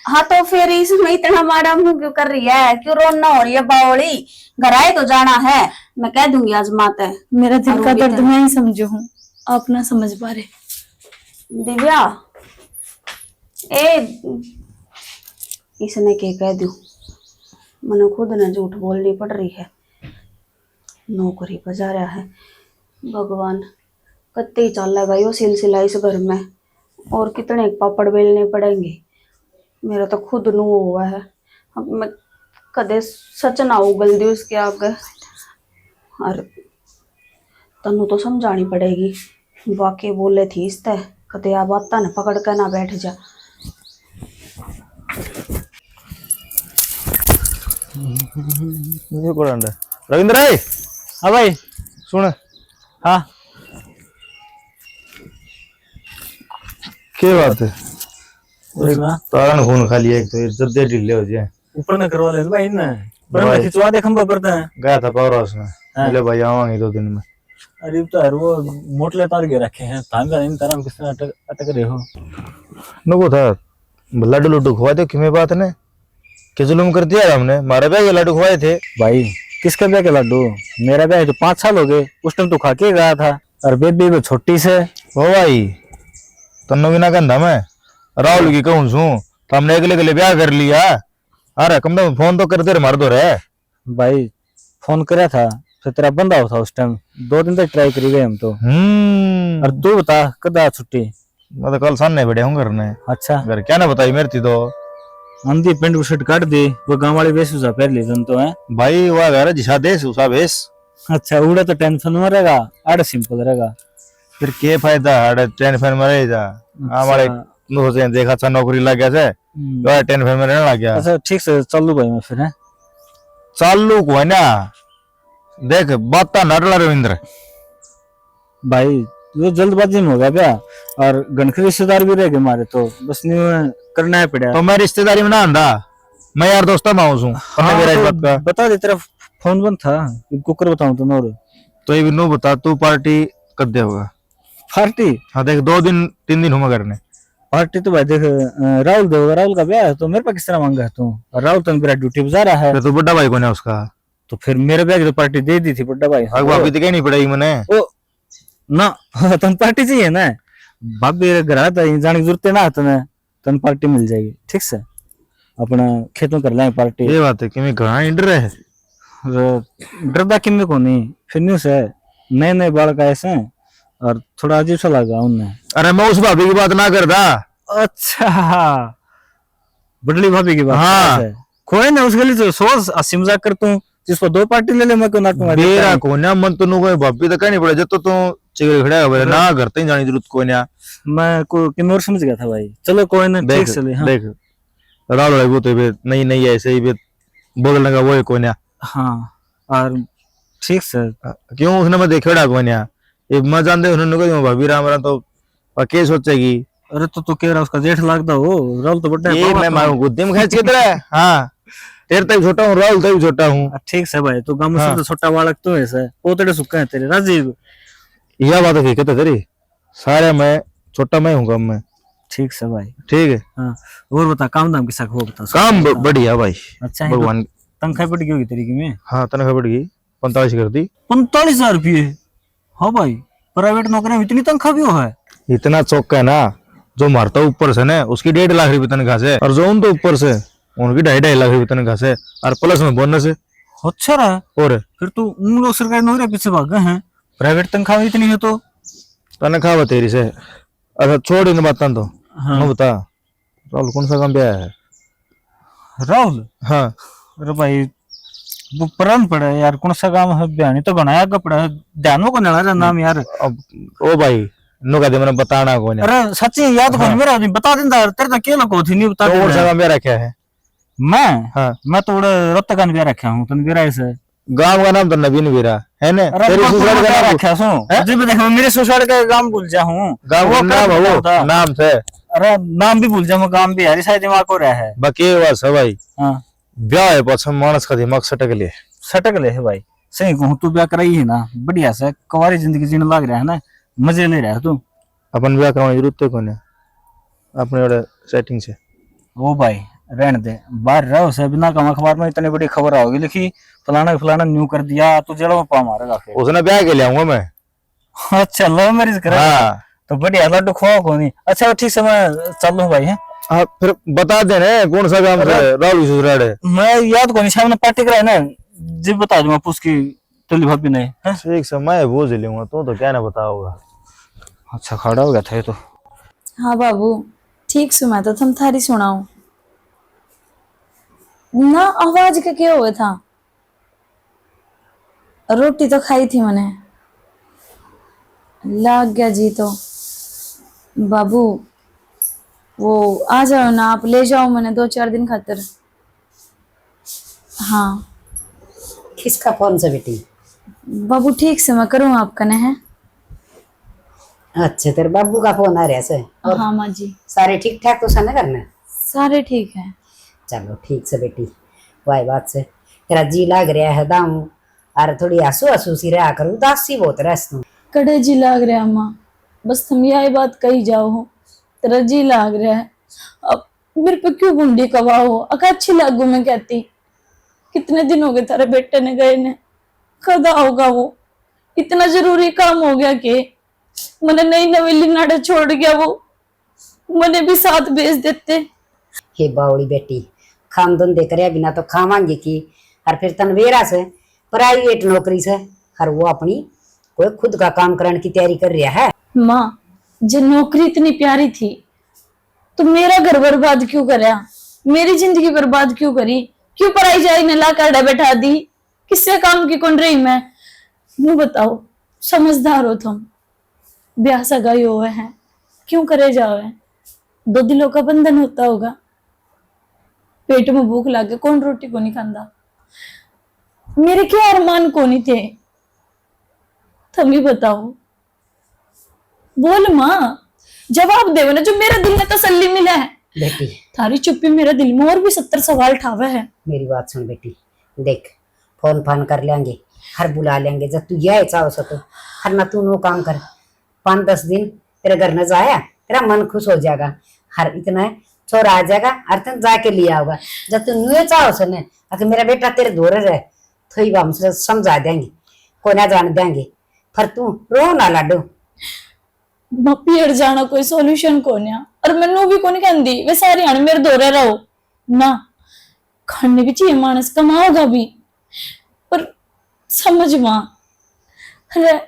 हाँ तो फिर इसमें इतना माड़ा मुंह क्यों कर रही है क्यों रोना हो रही है बावली घर आए तो जाना है मैं कह दूंगी आज माता है। मेरा दिल का दर्द मैं ही समझू हूँ आप ना समझ पा रहे। दिव्या ए इसने क्या कह दू मने खुद ने झूठ बोलनी पड़ रही है नौकरी पर जा रहा है भगवान कत्ते चलेगा यो सिलसिला इस घर में और कितने पापड़ बेलने पड़ेंगे। मेरा तो खुद नू हुआ है अब मैं कदे सच ना उगल दी उसके आगे और तनु तो समझानी पड़ेगी वाकई बोले थी इस तय कदे आ बात न पकड़ कर ना बैठ जा। रविंद्र हाँ भाई सुन हाँ क्या बात है ना तारा ने फोन खा लिया एक तो जब दे ढीले हो जाए ऊपर न करवा ले भाई ना पर खिंचवा दे खंबा पर गया था पावर हाउस में बोले भाई आवांगे 2 दिन में। अरे तो यार वो मोटले तार के रखे हैं थाम का इन तरह किस तरह अटक रहे हो नको था लड्डू लड्डू खुआ दे कि बात ने कि जुलुम कर दिया हमने मारे भाई लड्डू खुआए थे भाई किसका ब्याह के लड्डू? मेरा ब्याह तो 5 साल हो गए, उस टाइम तो खा के गया था। और बेबी भी छोटी से। ओ भाई तन्नो बिना कंधा में राहुल की कहूं छू तो हमने अगले अगले ब्याह कर लिया। अरे कम से फोन तो करते रहे मार दो रे। भाई फोन करा था फिर तेरा बंदा हो था उस टाइम, 2 दिन तक ट्राई करी गए हम तो। और तू बता कद आ छुट्टी? मैं तो कल सामने बैठे हूँ घर ने। अच्छा घर क्या ना बताई मेरी थी तो अंधी पेंट शर्ट काट दी, वो गांव वाले वेश उसा पहन ली जन तो है। भाई वह घर जिसा देश उसा भेस। अच्छा उड़ा तो टेंशन में रहेगा, आड़े सिंपल रहेगा। फिर के फायदा अरे टेंशन में रह जा। हमारे से देखा था नौकरी लग गया से तो टेंशन में रहने लग गया। अच्छा ठीक से चलू भाई मैं फिर है। चालू को है ना देख बात नटला रविंद्र भाई वो जल्दबाजी में होगा क्या, और गणखरी रिश्तेदार भी रह गए हमारे, तो बस नहीं करना है पड़ा। तो मैं रिश्तेदारी में ना आंदा, मैं यार दोस्त माऊस हूँ। तो बता दे, तेरा फोन बंद था, कुकर बताऊं तो और तो ये भी नो बता तू पार्टी कब दे होगा? पार्टी? हाँ देख 2 दिन 3 दिन हुआ करने पार्टी तो भाई देख राहुल देगा, राहुल का ब्याह है तो मेरे पास किस तरह मांगा है तू? और राहुल तो मेरा ड्यूटी बजा रहा है। तो बड़ा भाई कौन है उसका? तो फिर मेरे ब्याह की तो पार्टी दे दी थी बड़ा भाई। भाभी तो कहनी पड़ेगी मैंने ओ ना तन पार्टी चाहिए ना, भाभी घर आता जाने की जरूरत ना तने, तन पार्टी मिल जाएगी ठीक से, अपना खेतों कर लेंगे पार्टी। ये बात है कि मैं घना डर है डरदा कि को नहीं, फिर न्यूज है नए नए बालक ऐसे हैं और थोड़ा अजीब सा लगा उनने। अरे मैं उस भाभी की बात ना करता। अच्छा बड़ली भाभी की बात? हाँ कोई ना, उस गली से सोच अस्सी मजाक करता हूँ, जिस पर 2 पार्टी ले ले मैं को नाटू मेरा कोन्या मन तो नु भाभी तो कहनी पड़े जब तो तू चिगड़े खड़ा है ना घर तक जाने जरूरत कोन्या। मैं को किन्नौर समझ गया था भाई। चलो कोई ना ठीक से ले। हाँ। देख राहुल वो तो नहीं नहीं ऐसे ही बोलने लगा वो है कोन्या। हाँ और ठीक से क्यों उसने मैं देखा कोन्या ये मैं जानते उन्होंने कहा भाभी राम राम तो के सोचेगी। अरे तो कह रहा उसका जेठ लगता हो, राहुल तो बड़ा ये मैं मारू गुद्दी में खींच के तरह। हाँ तेरे तक छोटा हूँ, राहुल तक छोटा हूँ। ठीक से भाई, तो गांव में छोटा बालक तो ऐसा पोतड़े सुक्का है तेरे राजीव। यह बात हकीकत है तेरी, सारे मैं छोटा मैं हूँ गाँव में। ठीक से भाई ठीक है। हाँ और बता काम दाम किसा हो बता। काम बढ़िया भाई। अच्छा भगवान तनख्वाह बढ़ गई होगी तेरी की में? हाँ तनख्वाह बढ़ गई 45 कर दी। 45,000 रुपये? हाँ भाई प्राइवेट नौकरी में इतनी तनख्वाह भी हो है? इतना चौका है ना, जो मारता ऊपर से ना उसकी 1.5 लाख रुपए तनख्वाह से, और जो उन तो ऊपर से उनकी 2.5 लाख रुपए तनख्वाह से, और प्लस में बोनस है। अच्छा रहा। और फिर तो उन लोग सरकारी नौकरी पीछे भाग गए हैं, प्राइवेट तनख्वाह इतनी है तो तनख्वाह तेरी से। अच्छा छोड़ इन बात तो हाँ। बता राहुल कौन सा काम पे आया है? राहुल? हाँ अरे भाई वो पुरान पड़ा है यार, कौन सा काम है बयानी तो बनाया कपड़ा है, ध्यान को नड़ा नाम यार। अब ओ भाई नो का दे मैंने बताना कौन है? अरे सच्ची याद कौन मेरा बता देता तेरे तक केला को थी नहीं बता। कौन सा काम पे रखा है? मैं हाँ मैं तो रत्तकान भी रखा हूँ तन वीरा ऐसे। गांव का नाम तो नवीन वीरा है ना? तेरी ससुराल का नाम रखा हूं जी, देखो मेरे ससुराल का गांव भूल जा हूं, गांव का नाम है वो नाम से। अरे नाम भी भूल जाऊं, गांव भी यार शायद दिमाग को रहा है बाकी बस है भाई। हां ब्याह है पछम मानस का दिमाग सटक ले है भाई। सही कहूं तू ब्याह कराई है ना बढ़िया से, कुंवारी जिंदगी जीने लग रहा है ना, मजे ले रहा है तू। अपन ब्याह कराने की जरूरत है कोने अपने वाले सेटिंग से। ओ भाई रहने दे, बाहर रहो से बिना कम अखबार में इतनी बड़ी खबर आओगी लिखी फलाना न्यू कर दिया तो जेल में पा मारेगा फिर। उसने ब्याह के लिया मैं। अच्छा लव मैरिज करा? हाँ तो बढ़िया लड्डू खुआ को नहीं। अच्छा ठीक से मैं चल लूं भाई है। हाँ फिर बता देने कौन सा काम है राहुल की ससुराल है? मैं याद को नहीं, शाम ने पार्टी कराई ना जी बता दूंगा पूछ की तेली भाभी नहीं है। ठीक से मैं वो ले लूंगा तो क्या ना बताओगा। अच्छा खड़ा हो गया था ये तो। हाँ बाबू ठीक सुना तो तुम थारी सुनाओ ना, आवाज का क्या हुआ था? रोटी तो खाई थी मैंने, लग गया जी तो। बाबू वो आ जाओ ना, आप ले जाओ मैंने 2-4 दिन खातिर। हाँ किसका फोन से बेटी? बाबू ठीक से मैं करूँ आपका न है? अच्छा तेरे बाबू का फोन आ रहा है? हाँ माँ जी। सारे ठीक ठाक तो सन करना? सारे ठीक है। चलो ठीक से बेटी, वाई बात से तेरा जी लाग रहा है दाऊ, अरे थोड़ी आंसू आंसू सी रहा कर, उदासी बहुत रस तू। कड़े जी लाग रहा है माँ, बस तुम यही बात कही जाओ हो, तेरा जी लाग रहा है। अब मेरे पे क्यों गुंडी कवा हो? अगर अच्छी लागू मैं कहती कितने दिन हो गए तारे बेटे ने गए ने, कद आओगा वो? इतना जरूरी काम हो गया कि मैंने नई नवेली नाड़े छोड़ गया वो, मैंने भी साथ भेज देते। हे बावड़ी बेटी, खाम धंधे करे बिना तो खावांगे की। और फिर तनवेरा से प्राइवेट नौकरी से हर वो अपनी कोई खुद का काम करने की तैयारी कर रहा है। माँ, जो नौकरी इतनी प्यारी थी तो मेरा घर बर्बाद क्यों करया, मेरी जिंदगी बर्बाद क्यों करी? क्यों पराई जाई ने ला कर बैठा दी? किससे काम की कौन रही मैं? मुझे बताओ, समझदार हो तुम, ब्याह सगाई हुआ है, क्यों करे जाओ? दो दिलों का बंधन होता होगा। पेट में भूख लगे कौन रोटी को नहीं खांदा? मेरे क्या अरमान को नहीं थे? तुम ही बताओ, बोल माँ, जवाब दे ना, जो मेरा दिल में तसल्ली मिला है। बेटी थारी चुप्पी मेरे दिल में और भी 70 सवाल ठावे है। मेरी बात सुन बेटी, देख फोन फान कर लेंगे, हर बुला लेंगे जब तू यह चाहो सो तो। हर ना तू नो काम कर, 5-10 दिन तेरे घर न जाया, तेरा मन खुश हो जाएगा। हर इतना छोरा आ जाएगा और तुम जाके लिया होगा। जब तू न्यू चाहो सो ने अगर मेरा बेटा तेरे धोरे रहे तो ही हम समझा देंगे, को ना जान देंगे। पर तू रो ना लाडो। पियर जाना कोई सॉल्यूशन कोने, और मैनू भी कोनी कहंदी वे सारी हण मेरे दोरे रहो ना। खाने भी चाहिए मानस, कमाओगा भी, पर समझ मां, अरे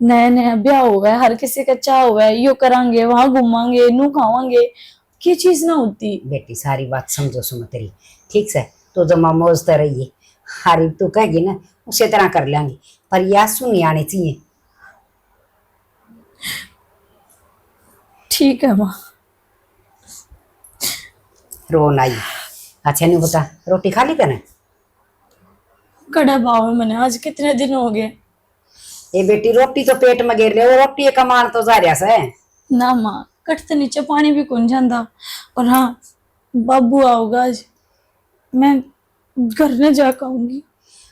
नया नया ब्याह हो गया, हर किसी का चाह हुआ है, यो करांगे, वहां घूमांगे, नू खावांगे, की चीज ना होती। बेटी सारी बात समझो सुनो तेरी, ठीक से तो जमा मौज तो रहिए। हारी तू कहेगी ना उसी तरह कर लेंगे, पर यह सुनी आनी चाहिए। ठीक है माँ। रो नाई। अच्छा नहीं बता, रोटी खा ली तने? कड़ा भाव मैंने आज कितने दिन हो गए। ये बेटी रोटी तो पेट में गिर रही, वो रोटी का मान तो जा रहा से ना माँ, कटते नीचे पानी भी कौन जाता। और हाँ, बाबू आओगा आज, मैं घर में जा कहूंगी।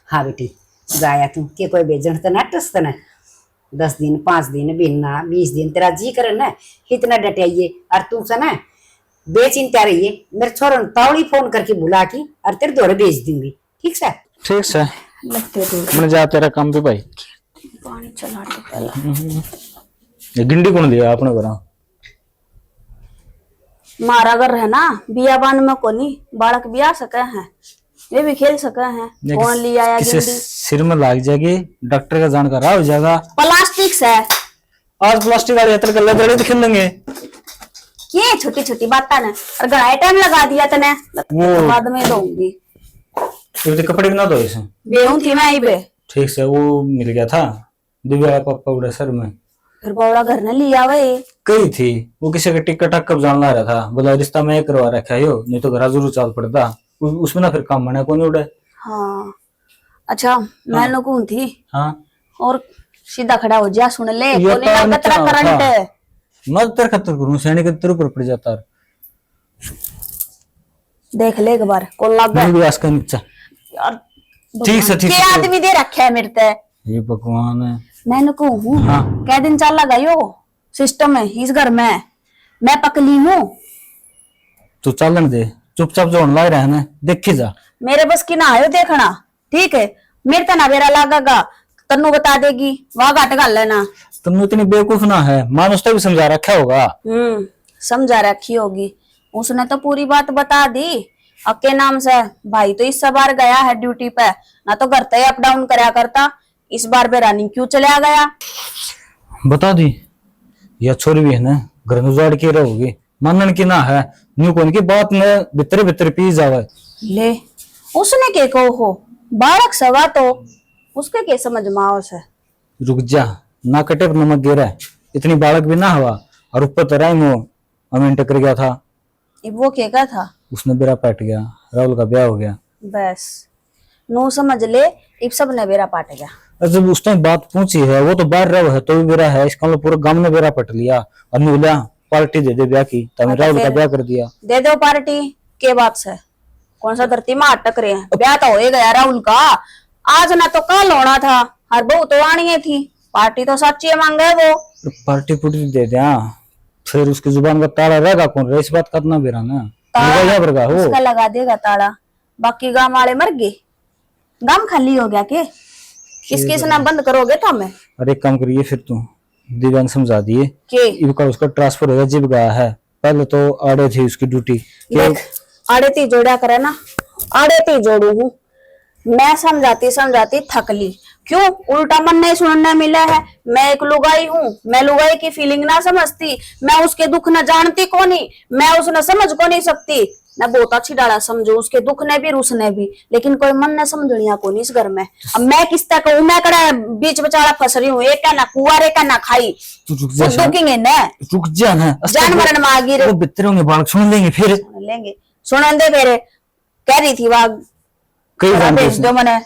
हाँ बेटी जाया तू के कोई बेजन तो नटस तना 10 दिन 5 दिन बिना 20 दिन तेरा जी करे ना इतना डटाइए। और तू से ना बेचिंता रहिए, मेरे छोरे ने तावड़ी फोन करके बुला की और तेरे दोरे भेज दूंगी, ठीक से? ठीक से लगते तो मैंने जा तेरा काम भी भाई। पानी चला दे पहले। ये गिंडी कौन दिया आपने करा? मारा घर है ना, बियाबान में कोनी बालक भी आ सके हैं, वे भी खेल सके हैं। कौन ले आया किसी गिंडी? सिर में लाग जाएगी, डॉक्टर का जानकार हो जाएगा। प्लास्टिक से आज प्लास्टिक वाले यात्रा कर ले तो खेल लेंगे। ये छोटी छोटी बातें ने और गड़ाई टाइम लगा दिया तने, वो बाद में दूंगी। ये तो कपड़े बना दो इसे। बेहूं थी मैं बे, ठीक से वो मिल गया था दिव्या पापा उड़े सर में, फिर बौड़ा घर ने लिया वे। कही थी वो किसी का टिकट कब जान ला रहा था, बोला रिश्ता मैं करवा रखा है यो, नहीं तो घर जरूर चाल पड़ता। उसमें ना फिर काम बना कौन उड़े। हाँ अच्छा, मैं लोगों थी हाँ और सीधा खड़ा हो जा, सुन ले ये कोनी तो ना कतरा अच्छा करंट था। है। मत तेरे खतर करूं, सैनिक तेरे ऊपर पड़ जाता। देख ले एक बार कौन लग गया मैं भी आसका नीचा। यार। ठीक से ठीक के से। आदमी दे रखे है मेरे ते, ये भगवान है। मैं कहूँ हाँ। कै दिन चल लगा यो सिस्टम है इस घर में, मैं पकली हूँ। तू चलन दे, चुपचाप जो लग रहा है ना देखी जा। मेरे बस की ना आयो देखना, ठीक है? मेरे तना बेरा लागेगा, तन्नू बता देगी, वहां घाट घाल लेना। तुम इतनी बेवकूफ ना है, मानुस तो भी समझा रखा होगा। समझा रखी होगी, उसने तो पूरी बात बता दी। अके नाम से भाई तो इस बार गया है ड्यूटी पे, ना तो घर से अप डाउन कराया करता, इस बार बेरानी क्यों चला गया? बता दी या छोरी भी है ना घर में उजाड़ के रहोगी, मानन की ना है न्यू कौन की बात में भीतर भीतर पी जावे। ले उसने के कहो हो बालक सवा तो उसके के समझ माओ से। रुक जा, ना कटे पर नमक गिरा है, इतनी बालक भी ना हुआ। और ऊपर तो राइम अमेंट कर गया था, वो क्या था? उसने बेरा पट गया, राहुल का ब्याह हो गया। बस नो समझ ले, इब सब ने बेरा पाट गया। और जब उस टाइम बात पूछी है, वो तो बाहर रहा है तो भी बेरा है, इसका मतलब पूरा गांव ने बेरा पट लिया। और बोला पार्टी दे दे ब्याह की, तो हमने राहुल का ब्याह कर दिया। दे दो पार्टी के बात से, कौन सा धरती में अटक रहे हैं? ब्याह तो हो गया राहुल का, आज ना तो कल होना था, हर बहू तो आनी थी, पार्टी तो सच्ची मांगे वो। तो पार्टी पुर्टी दे दे, फिर उसकी जुबान का ताला रहेगा कौन रहा, इस बात करना बेरा ना उसका लगा देगा ताला, बाकी गांव वाले मर गए, गम खाली हो गया के? किस किस ना बंद करोगे तो हमें अरे एक काम करिए फिर तुम दिव्यांग समझा दिए के? इनका उसका ट्रांसफर हो गया, जिब गया है। पहले तो आड़े थी उसकी ड्यूटी। देख आड़े ती जोड़ा करे ना, आड़े ती जोड़ू हूँ मैं, समझाती समझाती थक ली। क्यों उल्टा मन नहीं सुनने मिला है? मैं एक लुगाई हूँ, मैं लुगाई की फीलिंग ना समझती, मैं उसके दुख न जानती को नहीं, मैं उसने समझ को नहीं सकती। मैं बहुत अच्छी डाला समझू उसके दुख ने भी रुसने भी, लेकिन कोई मन ने समझनिया को नहीं इस घर में। अब मैं किस तक कहूँ? मैं कड़ा बीच बचारा फंस रही हूँ, एक का ना कुआरे का ना खाई, तू रुक जा, दुखेंगे न रुक जा ना। जानवर मांगी रे वो बितर होंगे, बालक सुन लेंगे फिर। लेंगे सुनन दे मेरे। कह रही थी वह कई जानते भेज दो मैंने।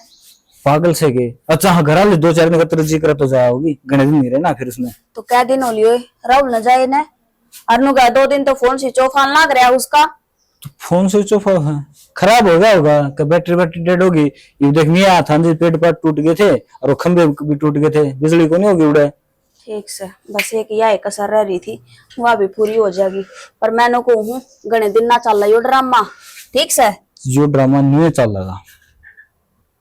पागल से के। अच्छा हाँ, घर वाले 2-4 दिन का तरजी करे तो जाया होगी, गणे दिन नहीं रहे ना फिर उसमें। तो क्या दिन हो लियो राहुल न जाए न, अरनु का 2 दिन तो फोन स्विच ऑफ आन लग रहा उसका। तो फोन स्विच ऑफ है, खराब हो गया होगा कि बैटरी डेड होगी। ये देख नहीं आया था, पेड़ पाट टूट गए थे और वो खंभे भी टूट गए थे, बिजली को नहीं होगी उड़े। ठीक से बस एक यह कसर रह रही थी, वह भी पूरी हो जाएगी। पर मैंने को हूँ गणे दिन ना चल रहा ड्रामा। ठीक से जो ड्रामा नहीं चल रहा,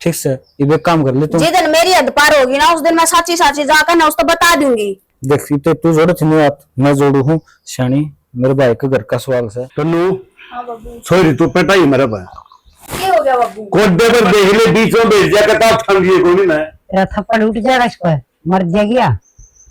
ठीक से ये एक काम कर ले तुम। जिस दिन मेरी हद पार होगी ना उस दिन मैं साची साची जाकर ना उसको बता दूंगी। देख तो तू जोड़े थी नहीं बात, मैं जोड़ू हूँ शानी। मेरे भाई के घर का सवाल से तन्नू हाँ बाबू। सॉरी तू पेटा ही मेरे पास ये हो गया बाबू। कोडे पर देख ले बीच में भेज दिया कटा ठंड ये कोई नहीं तेरा थप्पड़ उठ जाएगा इसको, मर जाएगी।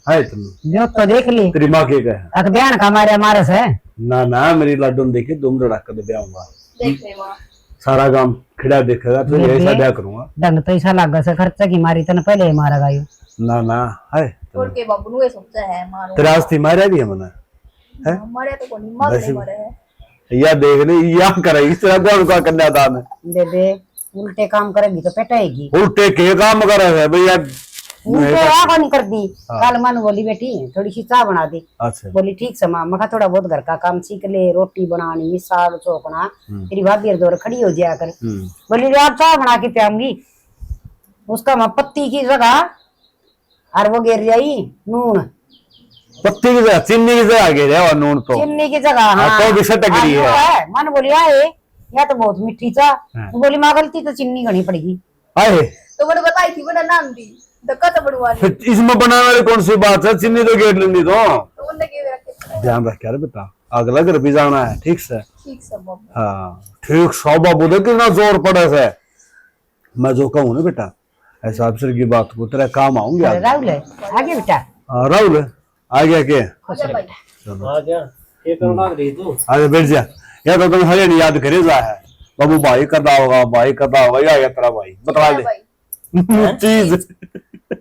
है तन्नू जो तो देख ली तेरी माँ के है अक ध्यान का मारे से। ना ना मेरी लाडू ने देखे दुम रड़ा कर दे आऊंगा, देख ले वहाँ। सारा गांव खिड़ा देखेगा तो देख ऐसा ले। ब्याह करूंगा। दंड तो ऐसा लगा से खर्चा की मारी तने पहले ही मारा गायू। ना ना है छोड़ के बाबू नु ये सोचा है मारो। तेरा आस्ती मारा भी है मना है मरे तो कोनी मर वैसे- नहीं मरे है। या देख ले या करे इस तरह कौन का कन्यादान है। बेबे उल्टे काम करेगी तो पेटाएगी। उल्टे के काम करे है भैया। उल्टे आ नहीं कर दी। कल मन बोली बेटी थोड़ी सी चाय बना दी। अच्छा बोली ठीक से माँ, मैं कहा थोड़ा बहुत घर का काम सीख ले, रोटी बनानी साग चौकना, तेरी भाभी दौर खड़ी हो जाया कर। बोली आप चाय बना के पियाऊंगी। उसका मैं पत्ती की जगह और वो गिर जाई नून, पत्ती की जगह चीनी की जगह गिर है और नून तो चीनी की जगह। हाँ, हाँ तो भी सटक रही है। मन बोली आए या तो बहुत मीठी चाय। तो बोली माँ गलती तो चीनी घनी पड़ेगी। आए तो मैंने बताई थी मैंने नाम दी धक्का तो बढ़वानी। फिर इसमें बनाने वाली कौन सी बात है? चीनी तो गिर लेंगी तो तो उनने के रखे। ध्यान रख यार बेटा, अगला घर भी जाना है ठीक से। ठीक सब बाबू। हाँ ठीक सौ बाबू दे कितना जोर पड़े से। मैं जो कहूँ ना बेटा ऐसा अफसर की बात को तेरा काम आऊंगी आज। राहुल है आगे बेटा। हाँ, राहुल आ गया के आजा भाई। आ गया ये करने लग रही तू। आगे बैठ जा। या तो तुम हरे नहीं याद करे जा है बाबू भाई करदा होगा भाई करदा होगा या आया तेरा भाई बता आजा दे भाई। चीज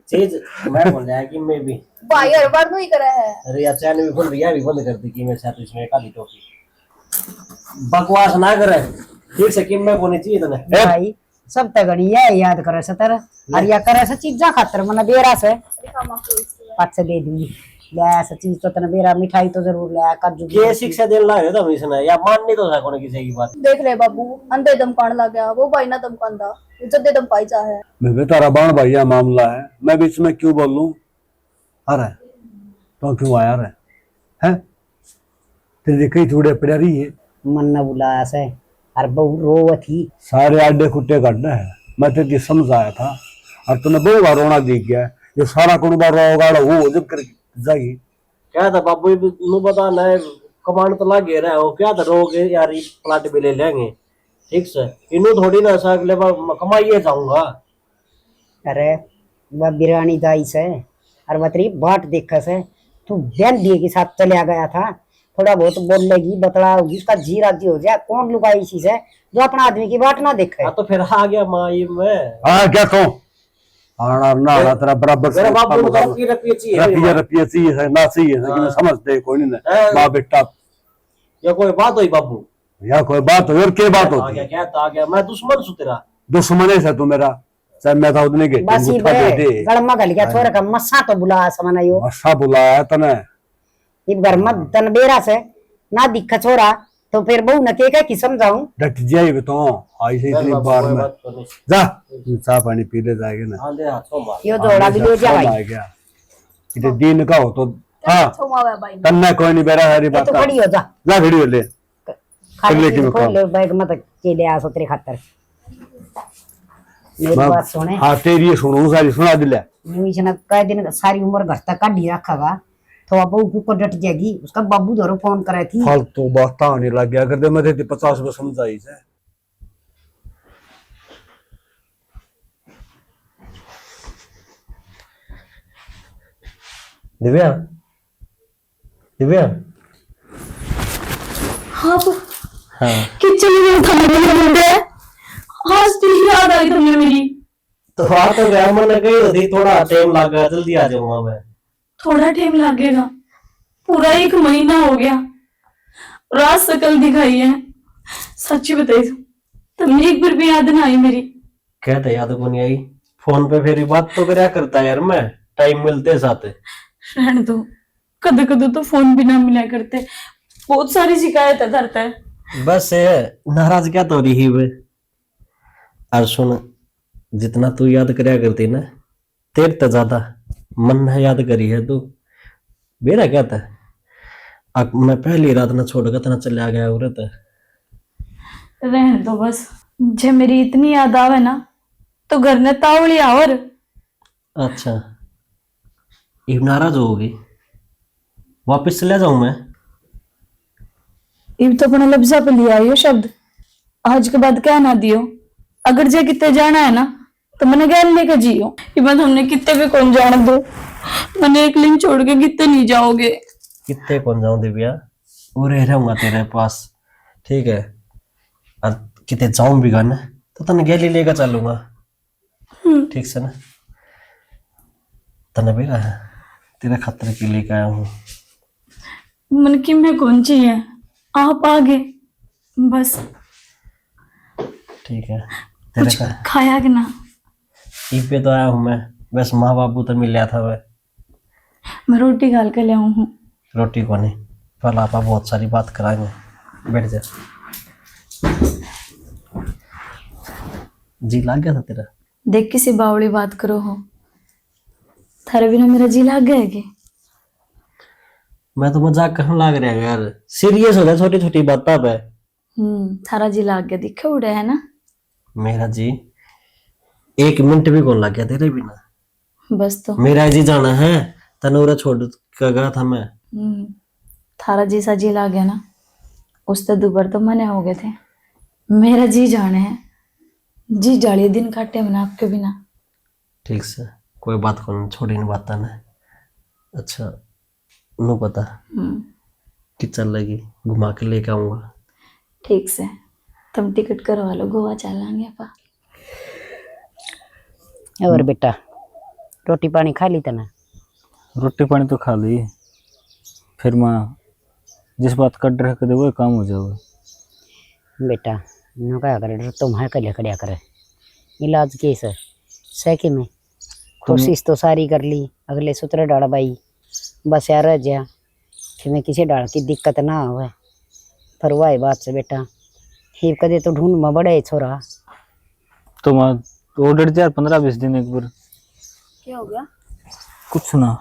चीज मैं बोल रहा है कि मैं भी भाई हर बार नहीं करा है। अरे यार चैनल भी खोल दिया भी बंद कर दी कि मैं साथ इसमें काली टोपी बकवास ना करे। ठीक से कि मैं बोलनी चाहिए तने भाई सब तगड़ी है याद करे सतर और या करे से चीजा खातर मन बेरा से दिखा माँ को इससे। पाँच से दे दूंगी। ले ऐसा चीज तो तने बेरा मिठाई तो जरूर ले काजू ये शिक्षा देने लगे तो इसने या मान नहीं तो सको किसी की बात। देख ले बाबू अंधे दमकान लग गया वो भाई ना दमकान था जद्दे दम पाई जा है। मैं भी तारा बाण भैया मामला है मैं बीच में क्यों बोल लूं? अरे तो क्यों आया रे है तेरी कई थोड़े पड़ा रही है मन न बुलाया से और बहु रोव थी। सारे आडे कुट्टे काटना है। मैं तेरी समझ आया था और तूने बहुत बार रोना दिख गया ये सारा कुनबा रोगा वो जब कर जाएगी। क्या था बाबू नु बता ना कमांड तो लगे रहा हो क्या था रोग यार ये प्लाट भी ले लेंगे। ठीक से इनु थोड़ी ना सा अगले बार कमाइए जाऊंगा। अरे वह बिरानी दाई से और बतरी बाट देखा से तू बहन दिए के साथ चले आ गया था। थोड़ा बहुत बोल लेगी बतलाओगी उसका जी राजी हो जाए। कौन लुकाई इसी से जो अपना आदमी की बाट ना देखे। हाँ तो फिर आ गया माँ ये मैं हाँ क्या कहूँ आना ना तेरा बराबर मेरे बाबू को रखी रखी चाहिए रपिया रपिया चाहिए ना चाहिए कि मैं समझते कोई नहीं ना माँ बेटा या कोई बात हुई बाबू या कोई बात हो और क्या बात आ होती गया है? क्या तो आ गया मैं दुश्मन सु तेरा दुश्मन है तू मेरा चाहे मैं था उतने के बस ही उठा दे दे गड़मा गल गया छोरे का मस्सा तो बुला समना यो मस्सा बुलाया तने ये घर मत तन बेरा से ना दिखा छोरा तो फिर बहु न के की समझाऊं। डट जाएगी तो आई से इतनी बार में जा चाय पानी पी ले जाएगा ना हाँ दे हाथों मार यो जोड़ा भी ले जा भाई। आ गया इतने दिन का हो तो हाँ छुमावा भाई तन्ना कोई नहीं बेरा हरी ये बात तो खड़ी हो जा जा वीडियो ले खाली ले के चीज मैं खोल ले बैग मत के ले आ सो तेरे खातर। मेरी बात सुने, हाँ तेरी ये सुनू सारी सुना दिला। यूं कई दिन सारी उम्र घर तक काढ़ी रखागा तो अब बहू को डट जाएगी। उसका बाबू धरो फोन करे थी। फालतू बात नहीं लग गया कर दे, मैं तेरी 50 को समझाई से। दिव्या, दिव्या। हाँ हाँ किचन में खाना आज तेरी याद आई तुमने मेरी। तो आ तो गया, मैंने कही होती थोड़ा टाइम लगा, जल्दी आ जाऊंगा मैं। थोड़ा टाइम लगेगा, पूरा 1 महीना हो गया, रात शकल दिखाई है। सच्ची बताई तुमने एक बार भी याद ना आई मेरी। कहते याद को नहीं आई, फोन पे फिर बात तो करया करता यार मैं, टाइम मिलते साथ। रहने दो, कद कद तो फोन भी ना मिला करते, बहुत सारी शिकायत करता है। बस नाराज क्या तो रही वे। और सुन, जितना तू याद करया करती ना, तेरे तो ज्यादा मन है याद करी है तू। मेरा क्या था, अब मैं पहली रात ना छोड़ के तना चले आ गया औरत। रहने दो बस, जे मेरी इतनी याद आवे ना तो घर ने तावली और। अच्छा, ये नाराज होगी, वापस चले जाऊं मैं? इब तो अपना लफ्जा पे लिया यो शब्द, आज के बाद क्या ना दियो। अगर जे कितने जाना है ना तो मैंने गैर लेके जियो। इबन हमने कितने भी कौन जान दो, मैंने एक लिंक छोड़ के कितने नहीं जाओगे। कितने कौन जाऊं दिव्या, और रहूंगा तेरे पास, ठीक है। और कितने जाऊं भी ना तो तने गैली लेकर चलूंगा, ठीक से ना। तने भी तेरे खतरे के लेके आया हूँ। मन की में कौन चाहिए, आप आगे बस। ठीक है, तेरे कुछ का खाया कि ना? ईद पे तो आया हूँ मैं, बस माँ बापू तो मिल लिया था मैं। मैं रोटी गाल के ले आऊं हूँ। रोटी को नहीं, कल आपा बहुत सारी बात कराएंगे, बैठ जा। जी लाग गया था तेरा? देख किसी बावड़ी बात करो हो, थारे बिना मेरा जी लाग गया है कि? मैं तो मजाक करने लाग रहा है यार, सीरियस हो गया छोटी छोटी बातों पे। थारा जी लाग गया, दिखे उड़े है ना। मेरा जी 1 मिनट भी कौन लग गया तेरे बिना। बस तो मेरा जी जाना है, तनूरा छोड़ कर गया था मैं। थारा जी सा जी लाग गया ना, उस तो दोबार तो मने हो गए थे। मेरा जी जाने है, जी जालिए दिन काटे मैंने आपके बिना। ठीक से, कोई बात को नहीं, छोड़ी नहीं बात ना। अच्छा नो पता कि चल लगी, घुमा के लेके आऊंगा। ठीक से, तुम टिकट करवा लो, गोवा चलेंगे अपा। और बेटा रोटी पानी खा ली तना? रोटी पानी तो खा ली, फिर माँ जिस बात कर रहे कर दे वो काम हो जाओगे। बेटा नो क्या करे, तुम है कलिया कड़िया करे, इलाज केस है सैके में। कोशिश तो सारी कर ली, अगले सूत्र डाल बाई, बस यार रह जा कि मैं किसी डाल की दिक्कत ना हो। पर वाह बात से बेटा, ही कदे तो ढूंढ में बड़े छोरा। तो माँ ऑर्डर दिया 15-20 दिन एक बार। क्या हो गया? कुछ ना,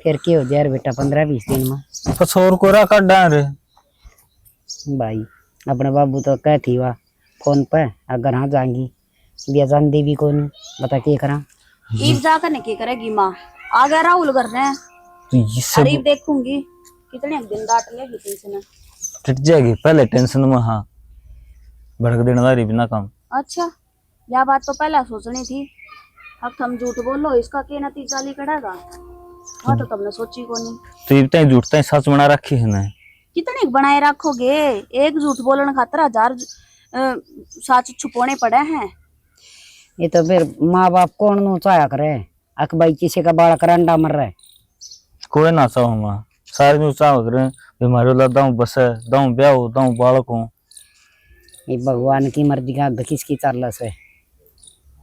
फिर क्या हो जाए बेटा 15-20 दिन में? बस और कोरा काट डाल रहे भाई अपने बाबू तो कहती हुआ फोन पे, अगर हाँ जाएंगी बिया जान देवी को नहीं बता के करा। ईब जाकर ने क्या करेगी माँ? आ गया राहुल करने, तो इससे अरे देखूंगी कितने दिन डांट लेगी तुमसे। टिक जाएगी, पहले टेंशन में हाँ भड़क देने वाली बिना काम। अच्छा यह बात तो पहले सोचनी थी, अब तुम झूठ बोलो इसका क्या नतीजा निकलेगा? हाँ तो तुमने सोची को नहीं। तो ये बताए झूठता है सच बना रखी है ना, कितने बनाए रखोगे? एक झूठ बोलने खातर 1000 सच छुपाने पड़े हैं। ये तो फिर माँ बाप कौन नो चाया करे, अक भाई किसी का बालक अंडा मर रहा है। कोई ना चाहो माँ, सारे न्यू चाहो करे बीमारी ला दाऊ बस है, दाऊ ब्याह हो, दाऊ बालक हो। ये भगवान की मर्जी का किसकी चाल से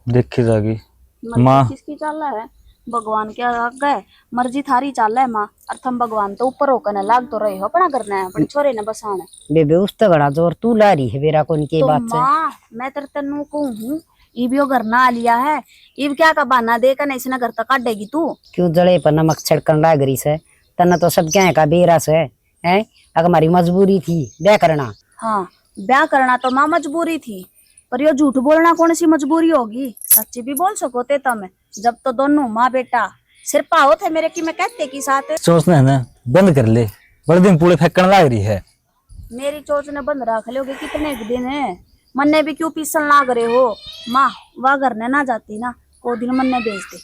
देखी जाएगी मर्जी माँ। किसकी चाल है? भगवान क्या आगे मर्जी थारी चाल है माँ, और तुम भगवान तो ऊपर होकर न लाग तो रहे हो, अपना करना है अपने छोरे ने बसाना है। बेबे उस तो बड़ा जोर तू ला रही है बेरा कौन की तो बात से। माँ मैं तेरे तन्नू को हूँ, इबियो घर ना आ लिया है, इब क्या का बहाना देकर नहीं इसने घर तक काटेगी तू? क्यों जड़े पर नमक छिड़कन लाग रही से, तना तो सब क्या का बेरा से है। अगर हमारी मजबूरी थी ब्याह करना। हाँ ब्याह करना तो माँ मजबूरी थी, पर यो झूठ बोलना कौन सी मजबूरी होगी, सच्ची भी बोल सको थे तम। जब तो दोनों माँ बेटा सिर पाओ थे मेरे की मैं कहते की साथ सोचना है ना, बंद कर ले, बड़े दिन पूरे फेंकने लग रही है। मेरी चोच ने बंद रख लोगे कितने दिन है, मन ने भी क्यों पीसन लाग रहे हो। माँ वह घर ने ना जाती ना, को दिन मन ने भेजते।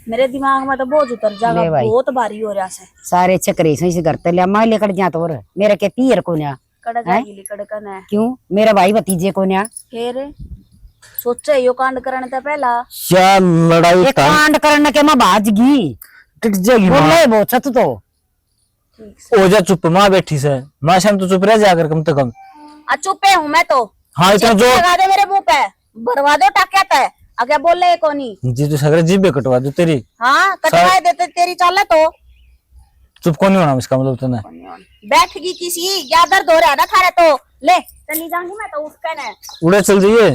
मेरे दिमाग में तो बोझ उतर जाएगा, ले भाई। बहुत भारी हो रहा है। सारे चक्रे से इस घर तले मैं लेकर जा तो मेरे के पीर को ना कड़क हैं? जाएगी कड़कन है। क्यों मेरा भाई भतीजे को ना फिर सोचे यो कांड करने से पहला क्या लड़ाई ये कांड करने के मैं भाजगी टिक जाएगी माँ। बोले बहुत सत तो हो जा चुप, माँ बैठी से, माँ शाम तो चुप रह जाकर कम से कम। चुपे हूँ मैं तो। हाँ इतना चेक जोर लगा दे मेरे मुंह पे, भरवा दो टाक्या है आगे बोल ले कोनी। जी तो सगरे जीभ कटवा दो तेरी। हाँ कटवाए देते तेरी चाल तो। चुप कौन नहीं होना इसका मतलब तूने। बैठ गई किसी या दर्द हो रहा है ना थारे तो ले चली जाऊंगी मैं तो उठ के ना उड़े चल जाइए,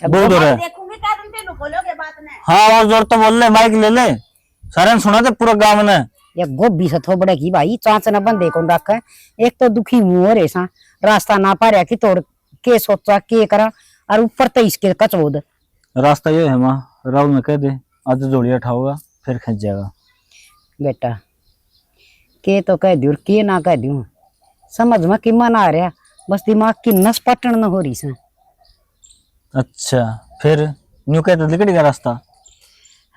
बहुत हो रहा है। देखूंगी क्या तुम तेनु बोलोगे बात ने। हाँ और जोर तो बोल ले, माइक ले ले, सारे ने सुना थे पूरा गांव ने। ये गोभी से थोबड़े की भाई चांच न बंदे को रख एक तो दुखी हुआ रे सा रास्ता ना पा रहा कि तोड़ के सोचा के करा और ऊपर तो इसके कचबोद रास्ता ये है माँ, राहुल ने कह दे आज जोड़िया उठाओगा फिर खींच जाएगा। बेटा के तो कह दू के ना कह दू समझ में कि मन आ रहा, बस दिमाग की नस पटन न हो रही से। अच्छा फिर न्यू कहते निकल गया रास्ता।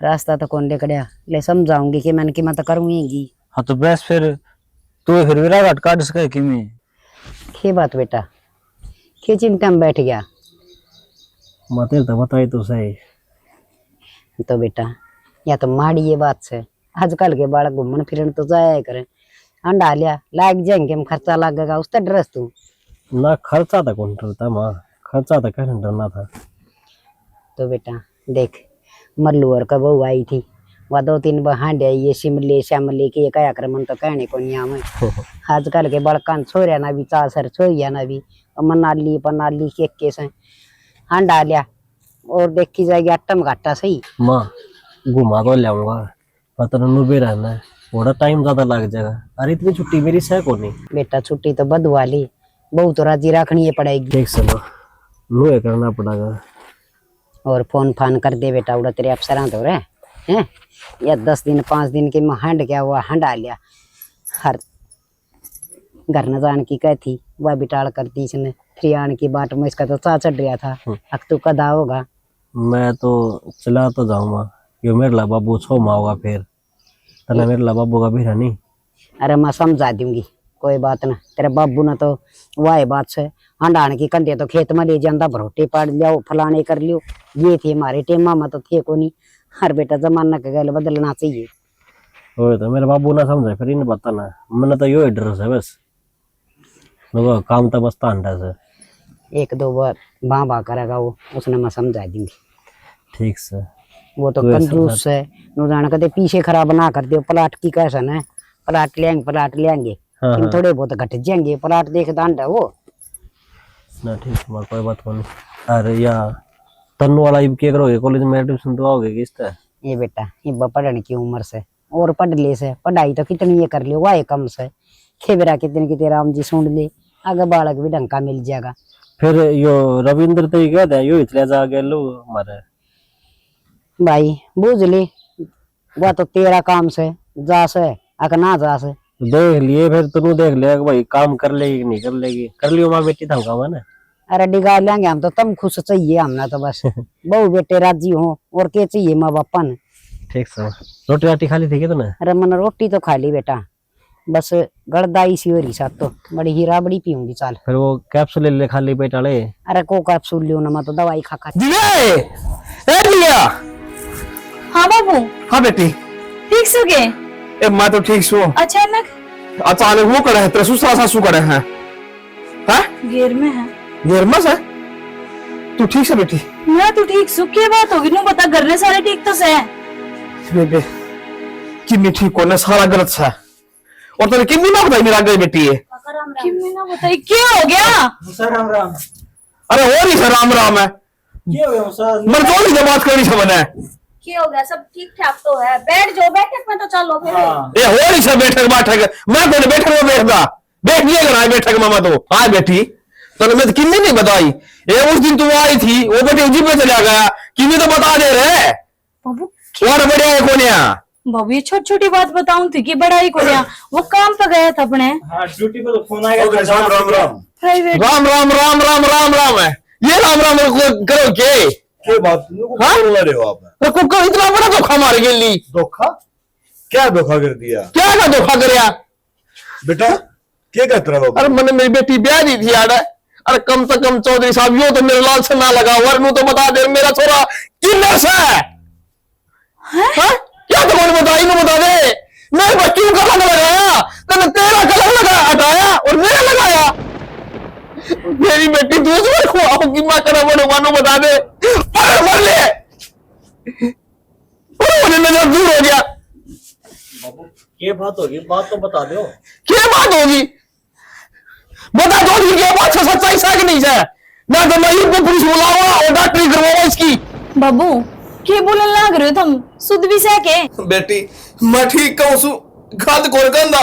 रास्ता तो कौन लेकर ले समझाऊंगी कि मैंने कि मैं तो करूंगी। हाँ तो बस फिर तू फिर विराट काट सके कि मैं के बात बेटा के चिंता में बैठ गया। माते तो बताई तो सही। तो बेटा या तो माड़ी ये बात से आजकल के बालक घूमन फिरन तो जाया करे अंडा लिया लाग जाएंगे हम खर्चा लगेगा उसका ड्रेस तू ना खर्चा था कौन डरता माँ, खर्चा था कहने डरना था। तो बेटा देख मल्लू और का बहू आई थी वह 2-3 बहांडे ये शिमले श्यामले के एक आक्रमण तो कहने को नहीं हमें। आजकल के बड़कान छोरिया ना भी चासर छोरिया ना भी मनाली पनाली के से अंडा लिया और देखी जाएगी अट्टम घाटा सही। माँ घुमा तो लाऊंगा पता नुबे रहना है, थोड़ा टाइम ज्यादा लग जाएगा। अरे इतनी छुट्टी मेरी सह को नहीं। बेटा छुट्टी तो बद वाली बहुत तो राजी रखनी पड़ेगी। देख समा नुए करना पड़ेगा। और फोन फान कर दे बेटा उड़ा तेरे अफसरां तो रहे हैं या 10 दिन 5 दिन के में हंड गया हुआ हंडा लिया हर घर न जान की कह थी वह बिटाल कर दी इसने फिर आने की बाट में इसका तो चा चढ़ रहा था। अब तू कदा होगा। मैं तो चला तो जाऊंगा यो मेरे ला बाबू छो माँ होगा फिर तना मेरे ला बाबू का भी नहीं। अरे मैं समझा दूंगी कोई बात ना, तेरे बाबू ने तो वाह बात से हंडाने की कंधे तो खेत में ले जाता भरोटे पाड़ लिया फलाने कर लियो ये थे हमारे टेमा में तो थे को नहीं। हर बेटा जमाना के गल बदलना चाहिए। ओए तो मेरे बाबू ना समझे फिर इन्हें बताना मैंने तो यो एड्रेस है बस वो काम तो बस अंडा से 1-2 बार बा करेगा वो उसने मैं समझा दूंगी। ठीक से वो तो तो ऐसा कंजूस है नु जाना कहते पीछे खराब ना कर दियो प्लाट की कैसा है प्लाट लेंगे हाँ, लेकिन हाँ। थोड़े बहुत घट जाएंगे प्लाट देख दांडा वो ना ठीक है कोई बात नहीं। अरे या तन्नू वाला अब क्या करोगे कॉलेज में एडमिशन तो आओगे किस तरह। ये बेटा ये पढ़ने की उम्र से और पढ़ ले से पढ़ाई तो कितनी ये कर लियो वाह कम से खेबरा कितनी की राम जी सुन ले आगे बालक भी ढंग का मिल जाएगा। फिर यो रविंद्र तो क्या था यो इतने जा गए लो हमारे भाई बूझ ले वह तो तेरा काम से जा से अगर ना जा से देख लिए फिर तू देख लिया कि भाई काम कर लेगी कि नहीं कर लेगी। कर लियो माँ बेटी था काम है ना। अरे डिगा लेंगे हम तो तुम खुश चाहिए हमने तो बस बहु बेटे राजी हो और क्या चाहिए माँ बापा ने। ठीक से रोटी राटी खा ली थी क्या तूने। अरे मैंने रोटी तो खा ली बेटा बस गड़दाई सी हो रही साथ तो बड़ी हीरा बड़ी पीऊंगी चाल। फिर वो कैप्सूल ले खाली पेट वाले। अरे को कैप्सूल लियो ना मैं तो दवाई खा खा। दिया हाँ बाबू हाँ बेटी ठीक से गए ए मैं तो ठीक छू अचानक अचानक वो करे है तेरे ससुरा सासू करे हैं घेर में है निर्मस है तू ठीक से बेटी मैं तो ठीक सुख की बात होगी नु बता घर में सारे ठीक तो से बेबे किन्नी ठीक होने सारा गलत है और तेरे किन्नी ना बताई मेरा गई बेटी है कि मैं ना बताई क्या हो गया। सर राम राम। अरे हो रही सर राम राम है क्या हो गया सर। मर जो नहीं बात करनी समझ है क्या हो गया सब ठीक ठाक तो है बैठ जाओ बैठक में तो चलो फिर। ये हो रही सर बैठक बैठक मैं कौन बैठक में बैठता बैठ नहीं कर बैठक में मैं तो हाँ बेटी तने मैं किन्नी नहीं बताई। ये उस दिन तू आई थी वो बेटे उजी पे चला गया, किन्नी तो बता दे रहे बाबू और बढ़िया है कोनिया। बाबू ये छोटी छोटी बात बताऊं थी कि बड़ा ही को गया, वो काम पे गया था अपने हाँ ड्यूटी पे तो फोन आएगा। राम राम राम। प्राइवेट। राम राम राम राम राम राम है ये राम राम करो के बात हाँ? बोल रहे हो आप? तो कुकर इतना बड़ा धोखा मार गई ली। धोखा? क्या धोखा कर दिया क्या का धोखा करया बेटा? क्या कहते रहो? अरे मैंने मेरी बेटी ब्याह दी थी यार। अरे कम से कम चौधरी साहब यो तो मेरे लाल से ना लगा, वरनू तो बता दे मेरा छोरा किन्नर से है। हाँ? क्या तुम्हारे बताई ना बता दे। मेरे बच्चों का रंग लगाया, तूने तेरा कलर लगा हटाया और मेरा लगाया। मेरी बेटी दूसरे को आओगी माँ करा बड़े मानो बता दे। पकड़ मर ले। नजर दूर हो गया। ये बात होगी, बात तो बता दो। क्या बात होगी? बता दो कि ये बात सच्चाई है कि नहीं है? ना तो मैं इनको पुलिस बुलाऊंगा और डॉक्टरी करवाऊंगा इसकी। बाबू के बोलने लग रहे हो तुम? शुद्ध भी सह के बेटी मैं ठीक कहूं सु गंद कोर गंदा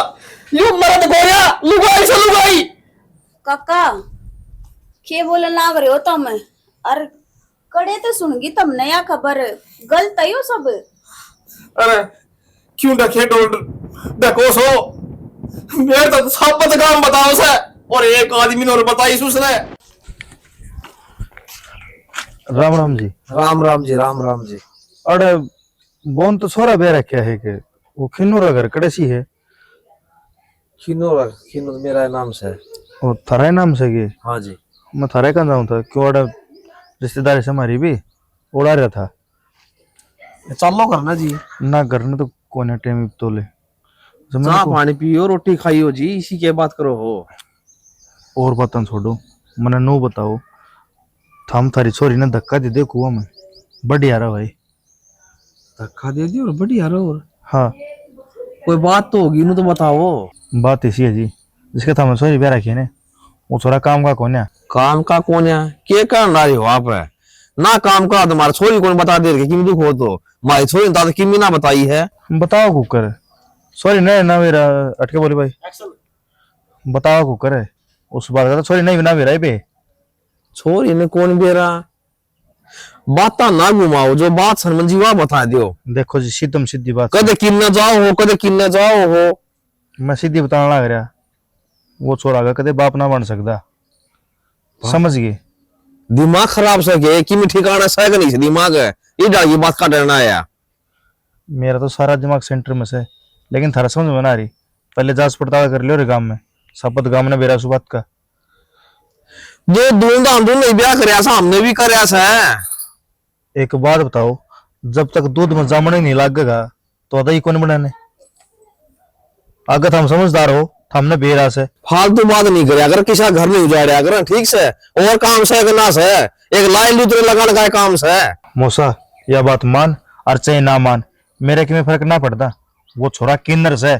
यू मरद कोरिया लुगाई से लुगाई। काका के बोले लाग रहे हो तुम? अरे कड़े तो सुनगी तुमने या खबर गलत है यो सब। अरे क्यों डके डोल डको सो मेरे तो साबत काम बताओ से और एक आदमी ने और बताई उसने। राम राम जी। राम राम जी राम राम जी। अरे बोन तो छोरा बे रखा है कि वो खिन्नूर घर कड़ेसी है। खिनो मेरा नाम से। वो थारे नाम से के? हाँ जी। मैं थारे का जाऊं था क्यों अड़ा रिश्तेदारी से हमारी भी उड़ा रहा था। चलो करना जी ना करने तो कोने टाइम तोले चाह पानी पियो रोटी खाइयो जी इसी के बात करो हो। और बतन छोड़ो मने नो बताओ थम थारी छोरी ने धक्का दे दे कुआं में बढ़िया रहा भाई। धक्का दे दी और बढ़िया रहो। हाँ कोई बात तो होगी नु तो बताओ। बात ऐसी है जी जिसके थम छोरी ब्याह रखी ने वो छोरा काम का कौन है? काम का कौन है? के कर रही हो आप? ना काम का तुम्हारा छोरी कौन बता दे कि दुख हो तो मारी छोरी ने किमी ना बताई है। बताओ कुकर सॉरी नहीं ना मेरा अटके बोली भाई बताओ कुकर है उस बात का सॉरी नहीं ना मेरा बे छोरी ने कौन बेरा बात ना घुमाओ जो बात सरमन जी वह बता दियो। देखो जी सीधम सीधी बात कदे किन्ने जाओ हो कदे किन्ने जाओ हो। मैं सीधी बताने लग रहा वो छोरा का कदे बाप ना बन सकता समझ गए। दिमाग खराब सके कि ठिकाना सह नहीं से दिमाग है ये डाल बात का डरना आया। मेरा तो सारा दिमाग सेंटर में से लेकिन थारा समझ में ना आ रही। पहले जांच पड़ताल कर लियो रे गांव में शपथ गांव ने बेरा सुबात का जो धूमधाम नहीं ब्याह करया सा हमने भी करया सा। एक बात बताओ जब तक दूध में जामने नहीं लागेगा तो अदा ही कौन बनाने? अगर हम समझदार हो हमने बेरा से फालतू बात नहीं करे अगर किसी घर में उजाड़िया कर ठीक से और काम से ना से एक लाइन लूतरे लगाने का काम से। मौसा यह बात मान और चाहे ना मान मेरे के में फर्क ना पड़ता वो छोरा किन्नर से।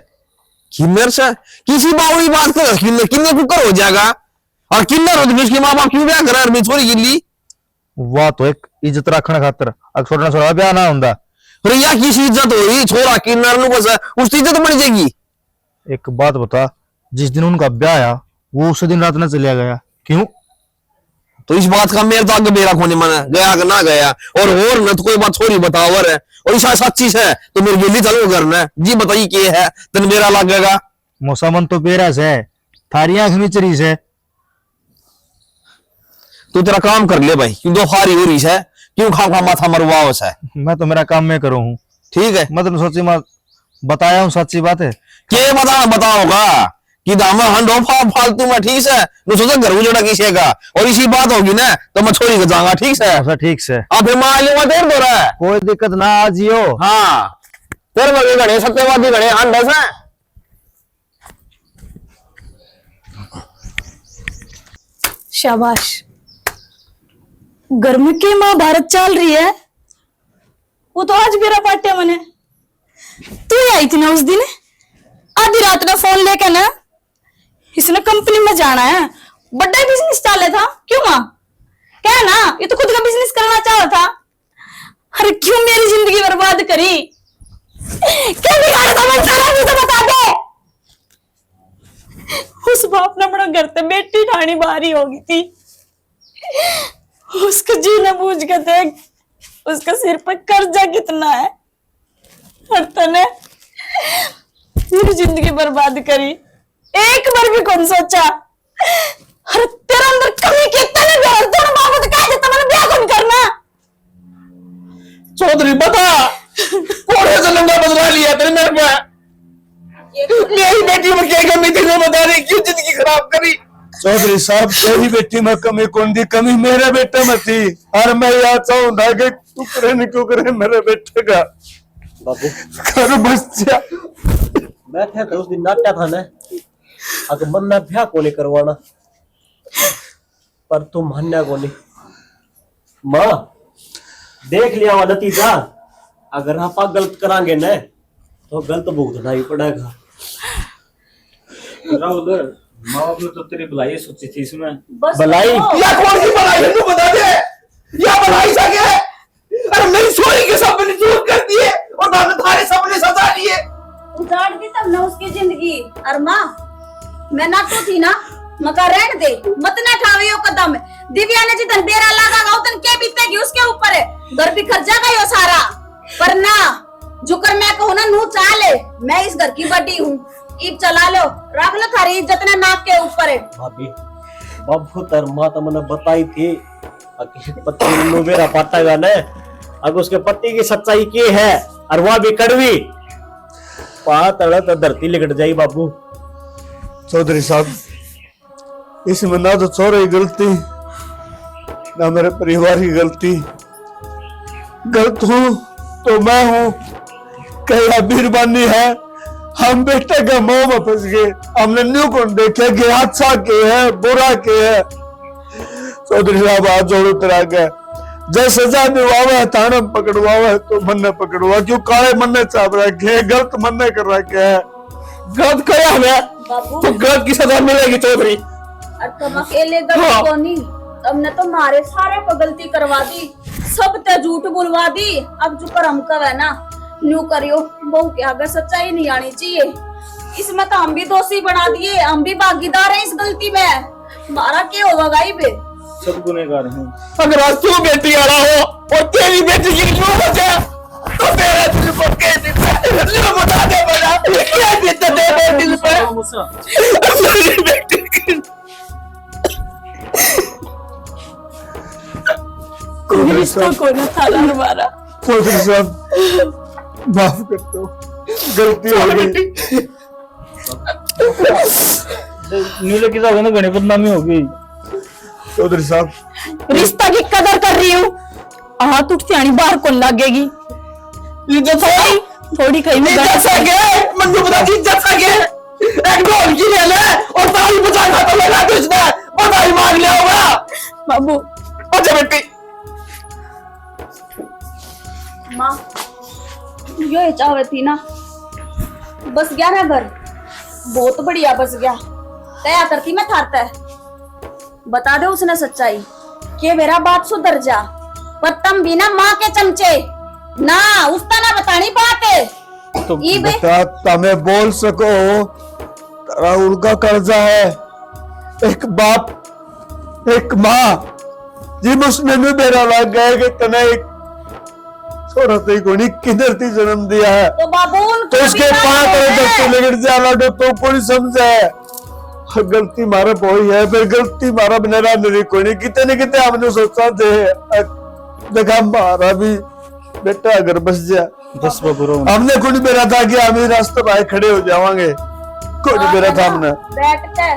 किन्नर से किसी बावड़ी बात कर किन्नर किन्नर कुकर हो जाएगा और किन्नर हो तो उसकी माँ बाप क्यों ब्याह करा और छोरी गिल्ली वाह तो एक इज्जत रखने खातर अगर छोटा छोरा ब्याह ना होंदा या किसी इज्जत हो छोरा किन्नर नु बस उसकी इज्जत बन जाएगी। एक बात बता जिस दिन उनका ब्याह आया वो उस दिन रात न चलिया गया क्यों? तो इस बात का मेरे तो आगे मेरा खोने मन गया कि ना गया और न तो कोई बात थोड़ी बतावर है और इस सच्ची है तो मेरी गिल्ली चलो करना जी बताइए क्या है तन मेरा लगेगा। मौसमन तो बेरा से थारी आंख मिचरी से तू तेरा काम कर ले भाई क्यों दो हारी हो रही है क्यों खा खा माथा मरवाओ से। मैं तो मेरा काम मैं करूँ ठीक है मतलब सोची मैं बताया हूँ सच्ची बात है के बताओगा कि दामा हंडो फालतू में ठीक है नु सोचा घर उजड़ा किसी का और इसी बात होगी ना तो मैं छोड़ी के जाऊंगा ठीक है। अच्छा ठीक से अब फिर मैं लूंगा देर दो रहा है कोई दिक्कत ना आ जियो। हाँ तेरे बगे घड़े सत्यवादी घड़े हंडे से शाबाश। गर्मी की महाभारत चल रही है वो तो आज मेरा पाट्या मने तू ही आई थी ना उस दिन आधी रात में फोन लेके ना इसने कंपनी में जाना है बड़ा बिजनेस चाले था क्यों माँ क्या ना ये तो खुद का बिजनेस करना चाह रहा था। अरे क्यों मेरी जिंदगी बर्बाद करी क्या बिगाड़ा था मैं सारा मुझे बता दे। उस बाप ने बड़ा घर से बेटी ठाणी बाहरी होगी थी। उसको जीना बूझ के देख, उसका सिर पर कर्जा कितना है। और तने मेरी जिंदगी बर्बाद करी, एक बार भी कौन सोचा। अरे तेरे अंदर कमी कितने है, तेरे बाबू तो कह देता मैंने ब्याह कौन करना। चौधरी बता कौन सा लंगा बदला लिया तेरे मेरे पे? मेरी बेटी में क्या कमी थी बता रही, क्यों जिंदगी खराब करी? चौधरी साहब तेरी बेटी में कमी कौन दी, कमी मेरे बेटे में थी। और मैं यह चाहूंगा कि तू करे नहीं क्यों करे मेरे बेटे का बाबू घर बस जा। बैठे थे उस दिन नाट्या था ना, अगर मन ना ब्याह को नहीं करवाना, पर तुम मानना को नहीं। माँ देख लिया हुआ नतीजा, अगर आप गलत करांगे न तो गलत भुगतना ही पड़ेगा। राहुल माँ बाप ने तो तेरी भलाई सोची थी इसमें। भलाई या कौन सी भलाई है तू बता दे, या भलाई सा क्या है? अरे मेरी सोरी के सपने दूर कर दिए और थारे सपने सजा दिए। उजाड़ दी तब ना उसकी जिंदगी। और माँ मैं ना तो थी ना, मका रहने दे, मत ना ठावे यो कदम। दिव्या ने जितन बेरा लगा उतन के बीतेगी उसके ऊपर है, घर भी खर्चा गयो सारा। पर ना जुकर मैं कहूँ ना नू चाले, मैं इस घर की बड़ी हूँ, ईब चला लो, रख लो थारी इज्जत ने नाक के ऊपर है। भाभी बाबू तर माँ तो मैंने बताई थी कि पति नु मेरा पाटेगा न, अगर उसके पति की सच्चाई की है और वह भी कड़वी, पातड़ तो धरती लिकट जाई बाबू। चौधरी साहब इसमें ना तो छोरे की गलती ना मेरे परिवार की गलती। गलत हूँ तो मैं हूँ, कहीं मेहरबानी है। हम बेटे के मुंह में फंस गए, हमने न्यू कौन देखे कि अच्छा के है बुरा के है। चौधरी साहब हाथ जोड़ो तेरा के, जब सजा दिलवावे थाने पकड़वावे तो मन ने पकड़वा, क्यों काले मन ने चाप रखे, गलत मन ने कर रखे है। गलत क्या है तो गलत की सजा मिलेगी चौधरी। और तुम अकेले गलती को नहीं, तुमने तो मारे सारे को गलती करवा दी, सब ते झूठ बुलवा दी। अब जो कर हम कवे ना न्यू करियो, बहू के आगे सच्चाई नहीं आनी चाहिए। इसमें तो हम भी दोषी बना दिए, हम भी भागीदार हैं इस गलती में। हमारा क्या होगा गाई पे, सब गुनहगार हैं। अगर आज तू बेटी आ रहा हो और तेरी बेटी की क्यों बचा तो मेरा दिल पर क्या बता दे बड़ा क्या देता दे दिल पर मेरी बेटी की कोई रिश्ता कोई न था हमारा। चौधरी साहब माफ कर दो, गलती हो गई। नीले की जाओगे ना घनी बदनामी होगी। चौधरी साहब रिश्ता की कदर कर रही हूँ, हाँ तू त्यानी बाहर कौन लगेगी। इज्जत थोड़ी कहीं में इज्जत से गए मुझे बता इज्जत से गए एक ढोल की ले ले और ताली बजा खा तो लगा तो इसने बधाई मांग लिया होगा बाबू। अच्छा बेटी माँ यो चाहवे थी ना, बस गया ना घर, बहुत बढ़िया बस गया। तया करती मैं थारता है, बता दे उसने सच्चाई कि मेरा बात सुधर जा। पर तुम भी ना माँ के चमचे ना, उसका ना बतानी बात है तो ई बे- बेटा तुम्हें बोल सको, तेरा उनका कर्जा है। एक बाप एक माँ जिम उसने भी मेरा लग गया कि तने एक छोरा ते कोनी किधर थी जन्म दिया है, तो बाबू उनका तो उसके भी बात पांच है। दस्ते लेकर जाला तो कोई समझे गलती मारा बोई है, फिर गलती मारा बनेरा नहीं कोनी कितने कितने हमने सोचा थे। देखा मारा भी बेटा अगर बस जा, बस बाबू हमने कोई मेरा था कि हम ही रास्ते पर खड़े हो जावांगे, कोई मेरा था हमने। बैठ के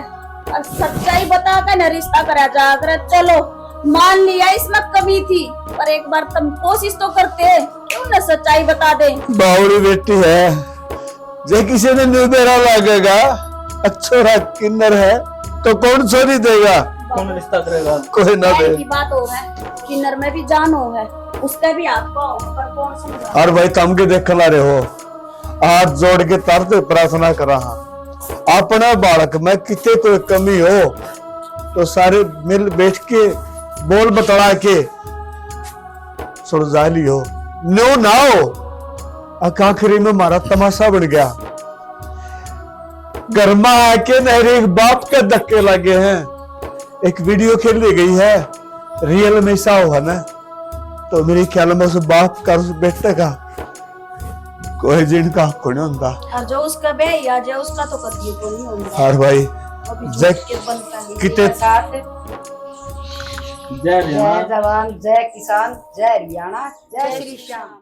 और सच्चाई बता के न रिश्ता करा जा कर। चलो मान लिया इसमें कमी थी, पर एक बार तुम कोशिश तो करते, क्यों न सच्चाई बता दे। बावड़ी बेटी है, जे किसी ने न्यू मेरा लगेगा अच्छा किन्नर है तो कौन छोरी देगा, कौन रिश्ता करेगा। कोई ना दे। की बात हो है किन्नर में भी जान हो है, उसका भी हाथ पाओ पर कौन समझा। और भाई तुम के देख ला रहे हो, हाथ जोड़ के तरते प्रार्थना करा अपना बालक में कितने कोई कमी हो तो सारे मिल बैठ के बोल बतला के सुलझा ली हो, न्यू ना हो। आखिरी में मारा तमाशा बन गया। गर्मा आके मेरे एक बाप के धक्के लगे हैं। एक वीडियो खेली गई है, रियल में ऐसा हुआ ना तो मेरे ख्याल में उस बाप का उस बेटे का कोई जिनका हक नहीं होता। और जो उसका बे या जो उसका तो कभी को नहीं होता। और भाई कितने जय जवान, जय किसान, जय हरियाणा, जय श्री श्याम।